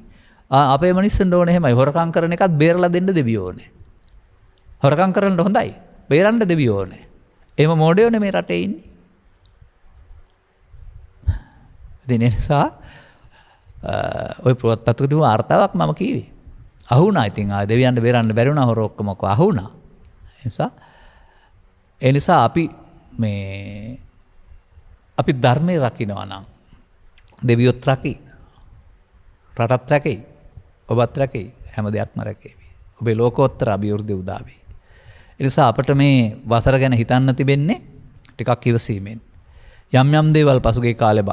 අපේ මිනිස්සුන්ට ඕනේ එහෙමයි. හොරකම් කරන එකත් බේරලා දෙන්න දෙවියෝ ඕනේ. හොරකම් කරන්න හොඳයි. බේරන්න දෙවියෝ ඕනේ. එහෙම මොඩියෝනේ මේ රටේ ඉන්නේ. ඉතින් ඒ නිසා ඔය පුවත්පතක තිබුණු වார்த்தාවක් මම කීවේ. අහුණා. ඉතින් ආ දෙවියන්ට බේරන්න බැරි වුණා හොර ඔක්කොම අහුණා. ඒ නිසා අපි ධර්මයේ රකින්නවා නම් දෙවියොත් රකි. රටත් රැකෙයි. ඔබත් රැකෙයි. හැම දෙයක්ම රැකේවි. ඔබේ ලෝකෝත්තර අභිවෘද්ධිය උදා වෙයි. ඒ නිසා අපිට මේ වසර ගැන හිතන්න තිබෙන්නේ ටිකක් ඉවසීමෙන්. යම් දේවල් පසුගිය කාලේ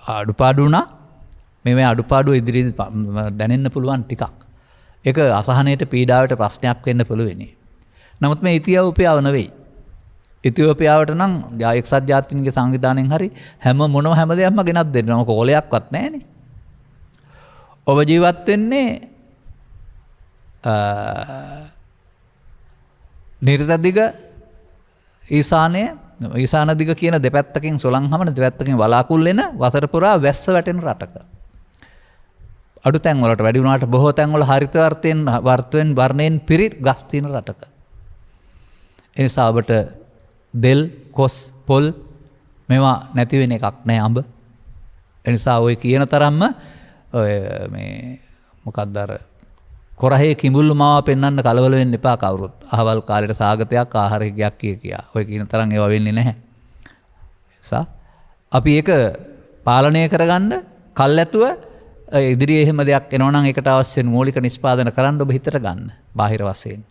අඩුපාඩු වුණා. මේ අඩුපාඩු ඉදිරියේ දැනෙන්න පුළුවන් ටිකක්. ඒක අසහනයට පීඩාවට ප්‍රශ්නයක් වෙන්න පුළුවනි. නමුත් මේ ඉතියෝපියාව නෙවෙයි. ඉතියෝපියාවට නම් එක්සත් ජාතීන්ගේ සංවිධානයෙන් හරි හැම දෙයක්ම ගෙනත් දෙන්න. මොකද කොලයක්වත් නැහැනේ. ඔබ ජීවත් වෙන්නේ නිර්තදිග ඊසාන දිග කියන දෙපැත්තකින් සොලංහමන දෙපැත්තකින් වලාකුල් වෙන වසර පුරා වැස්ස වැටෙන රටක. අඩු තැන්වලට වැඩි වුණාට බොහෝ තැන්වල හරිත වර්ණයෙන් පිරි ගස් තියෙන රටක. ඒ නිසා ඔබට දෙල්, කොස්, පොල් මේවා නැති වෙන එකක් නෑ අඹ. ඒ නිසා ඔය කියන තරම්ම ඔය මේ මොකක්ද අර කොරහේ කිඹුල්ලු මාව පෙන්වන්න කලබල වෙන්න එපා කවුරුත්. අහවල් කාලේට සාගතයක් ආහාරයක් කියා. ඔය කියන තරම් ඒවා වෙන්නේ නැහැ. නිසා අපි ඒක පාලනය කරගන්න කල්ැතුව ඉදිරියේ එහෙම දෙයක් එනවා නම් ඒකට අවශ්‍ය වෙන මූලික නිෂ්පාදන කරන්න ඔබ හිතට ගන්න. බාහිර වශයෙන්.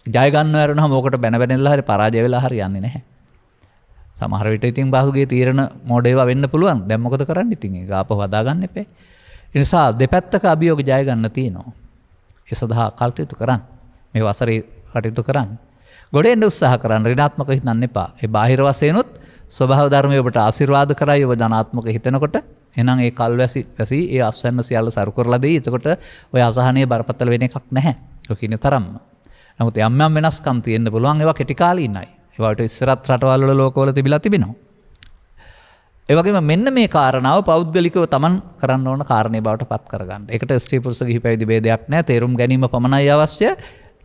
ජය ගන්න වරුණාම ඕකට බැනලා හරි පරාජය වෙලා හරි යන්නේ නැහැ. සමහර විට ඉතින් බාහුගේ තීරණ මොඩ ඒවා වෙන්න පුළුවන්. දැන් මොකද කරන්නේ ඉතින්? ඒක ආපහු හදා ගන්න එපේ. ඒ නිසා දෙපැත්තක අභියෝග ජය ගන්න තියෙනවා. ඒ සඳහා කටයුතු කරන්න. මේ වසරේ කටයුතු කරන්න. ගොඩෙන් උත්සාහ කරන්න. ඍණාත්මක හිතන්න එපා. ඒ බාහිර වශයෙන්ුත් ස්වභාව ධර්මයේ ඔබට ආශිර්වාද කරයි. ඔබ ධනාත්මක හිතනකොට එහෙනම් ඒ කල්වැසි ඒ අස්වැන්න සියල්ල සරු කරලා දෙයි. එතකොට ඔය අසහනීය බරපතල වෙන එකක් නැහැ. ඔය කියන තරම්ම. නමුත් යම් වෙනස්කම් තියෙන්න පුළුවන්. ඒවා කෙටි කාලීනයි. ඒවට ඉස්සරත් රටවල් වල ලෝකවල තිබිලා තිබෙනවා. ඒ වගේම මෙන්න මේ කාරණාව පෞද්ගලිකව Taman කරන්න ඕන කාරණේ බවට පත් කරගන්න. ඒකට ස්ත්‍රී පුරුෂ ගිහි පැවිදි ભેදයක් නැහැ. තේරුම් ගැනීම පමණයි අවශ්‍ය.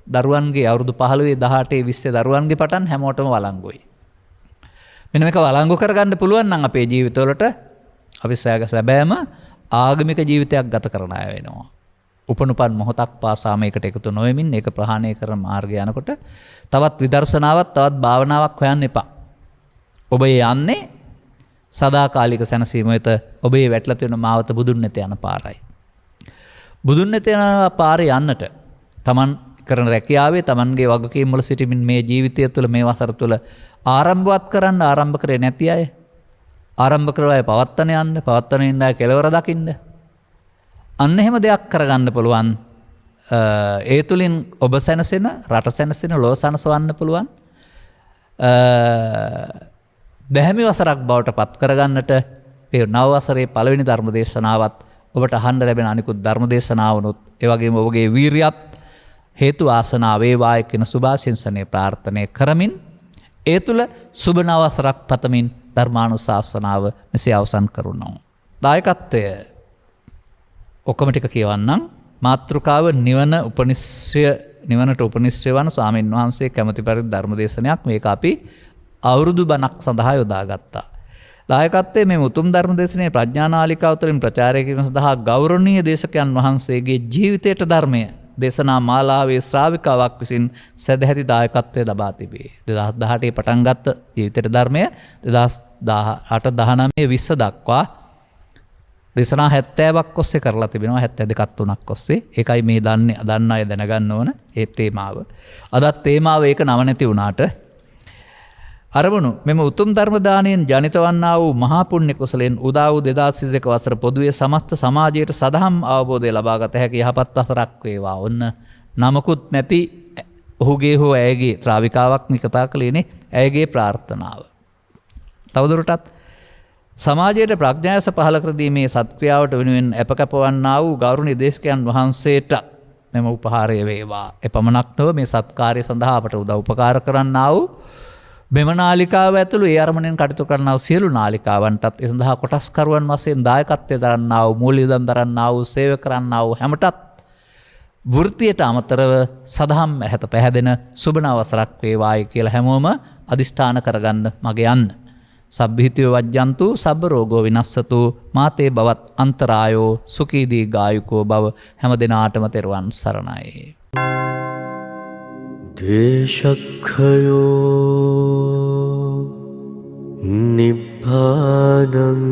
දරුවන්ගේ අවුරුදු 15, 18, 20 දරුවන්ගේ පටන් හැමෝටම වළංගුයි. මෙන්න මේක වළංගු කරගන්න පුළුවන් නම් අපේ ජීවිතවලට අපි සැබෑම ආගමික ජීවිතයක් ගත කරන අය වෙනවා. උපනුපන් මොහොතක් පාසා මේකට එකතු නොවෙමින් ඒක ප්‍රහාණය කරන මාර්ගය යනකොට තවත් විදර්ශනාවක් තවත් භාවනාවක් හොයන්න එපා. ඔබ යන්නේ සදාකාලික සැනසීම වෙත. ඔබේ වැටලා තියෙන මාවත බුදුන් නැත යන පාරයි. බුදුන් නැත යන පාරේ යන්නට Taman කරන රැකියාවේ Tamanගේ වගකීම් වල සිටමින් මේ ජීවිතය තුළ මේ වසර තුළ ආරම්භවත් කරන්න ආරම්භ කරේ නැති අය ආරම්භ කරලා පවත්තන යන්න පවත්තන ඉන්න කෙලවර දකින්න. අන්න එහෙම දෙයක් කරගන්න පුළුවන්. ඒ තුලින් ඔබ සැනසෙන රට සැනසෙන ලෝ සනසවන්න පුළුවන්. දැහැමි වසරක් බවට පත් කරගන්නට මේ නව වසරේ පළවෙනි ධර්ම දේශනාවත් ඔබට අහන්න ලැබෙන අනිකුත් ධර්ම දේශනාවනොත් ඒ වගේම ඔබගේ වීරියත් හේතු ආසනාව වේවායි කියන සුභාශිංසනයේ ප්‍රාර්ථනා කරමින් ඒ තුල සුබ නව වසරක් පතමින් ධර්මානුශාසනාව මෙසේ අවසන් කරුණා. දායකත්වය ඔක්කොම ටික කියවන්නම්. මාතෘකාව නිවනට උපනිශ්‍රය වන ස්වාමීන් වහන්සේ කැමැති පරිදි ධර්ම දේශනයක්. මේක අපි අවුරුදු බණක් සඳහා යොදාගත්තා. දායකත්වයේ මේ උතුම් ධර්ම දේශනාවේ ප්‍රඥානාලිකාව තුළින් ප්‍රචාරය කිරීම සඳහා ගෞරවනීය දේශකයන් වහන්සේගේ ජීවිතයට ධර්මය දේශනා මාලාවේ ශ්‍රාවිකාවක් විසින් සදැහැති දායකත්වය ලබා තිබේ. 2018 පටන් ගත්ත ජීවිතයට ධර්මය 2018 19 20 දක්වා දේශනා 70ක් ඔස්සේ කරලා තිබෙනවා. 72ක් 3ක් ඔස්සේ. ඒකයි මේ දන්න අය දැනගන්න ඕන ඒ තේමාව. අදත් තේමාව ඒක නම නැති වුණාට අරමුණු මෙම උතුම් ධර්ම දානයෙන් ජනිත වන්නා වූ මහා පුණ්‍ය කුසලෙන් උදා වූ 2022 වසර පොදුවේ සමස්ත සමාජයට සදහම් අවබෝධය ලබා ගත හැකි යහපත් වසරක් වේවා. ඔන්න නමකුත් නැති ඔහුගේ හෝ ඇයගේ ශ්‍රාවිකාවක් නිකතා කළේනේ ඇයගේ ප්‍රාර්ථනාව. තවදුරටත් සමාජයට ප්‍රඥාස පහළ කර දීමේ සත්ක්‍රියාවට වෙනුවෙන් අපකපවන්නා වූ ගෞරවනීය දේශකයන් වහන්සේට මෙම උපහාරය වේවා. එපමණක් නොව මේ සත්කාරය සඳහා අපට උදව් උපකාර කරන්නා වූ මෙම නාලිකාව ඇතුළු ඒ අරමුණෙන් කටයුතු කරන්නා වූ සියලු නාලිකාවන්ටත් ඒ සඳහා කොටස්කරුවන් වශයෙන් දායකත්වය දරන්නා වූ මූල්‍ය දන් දරන්නා වූ සේවය කරන්නා වූ හැමටත් වෘත්තියට අමතරව සදහම් ඇහැත පැහැදෙන සුබ නව වසරක් වේවායි කියලා හැමෝම අදිෂ්ඨාන කරගන්න මගේ යන්න. සබ්බිහිතයෝ වජ්ජන්තු සබ්බ රෝගෝ විනස්සතු මාතේ බවත් අන්තරායෝ සුඛීදී ගායුකෝ බව හැම දෙනාටම තෙරුවන් සරණයි. දේශක්ඛයෝ නිබ්බානං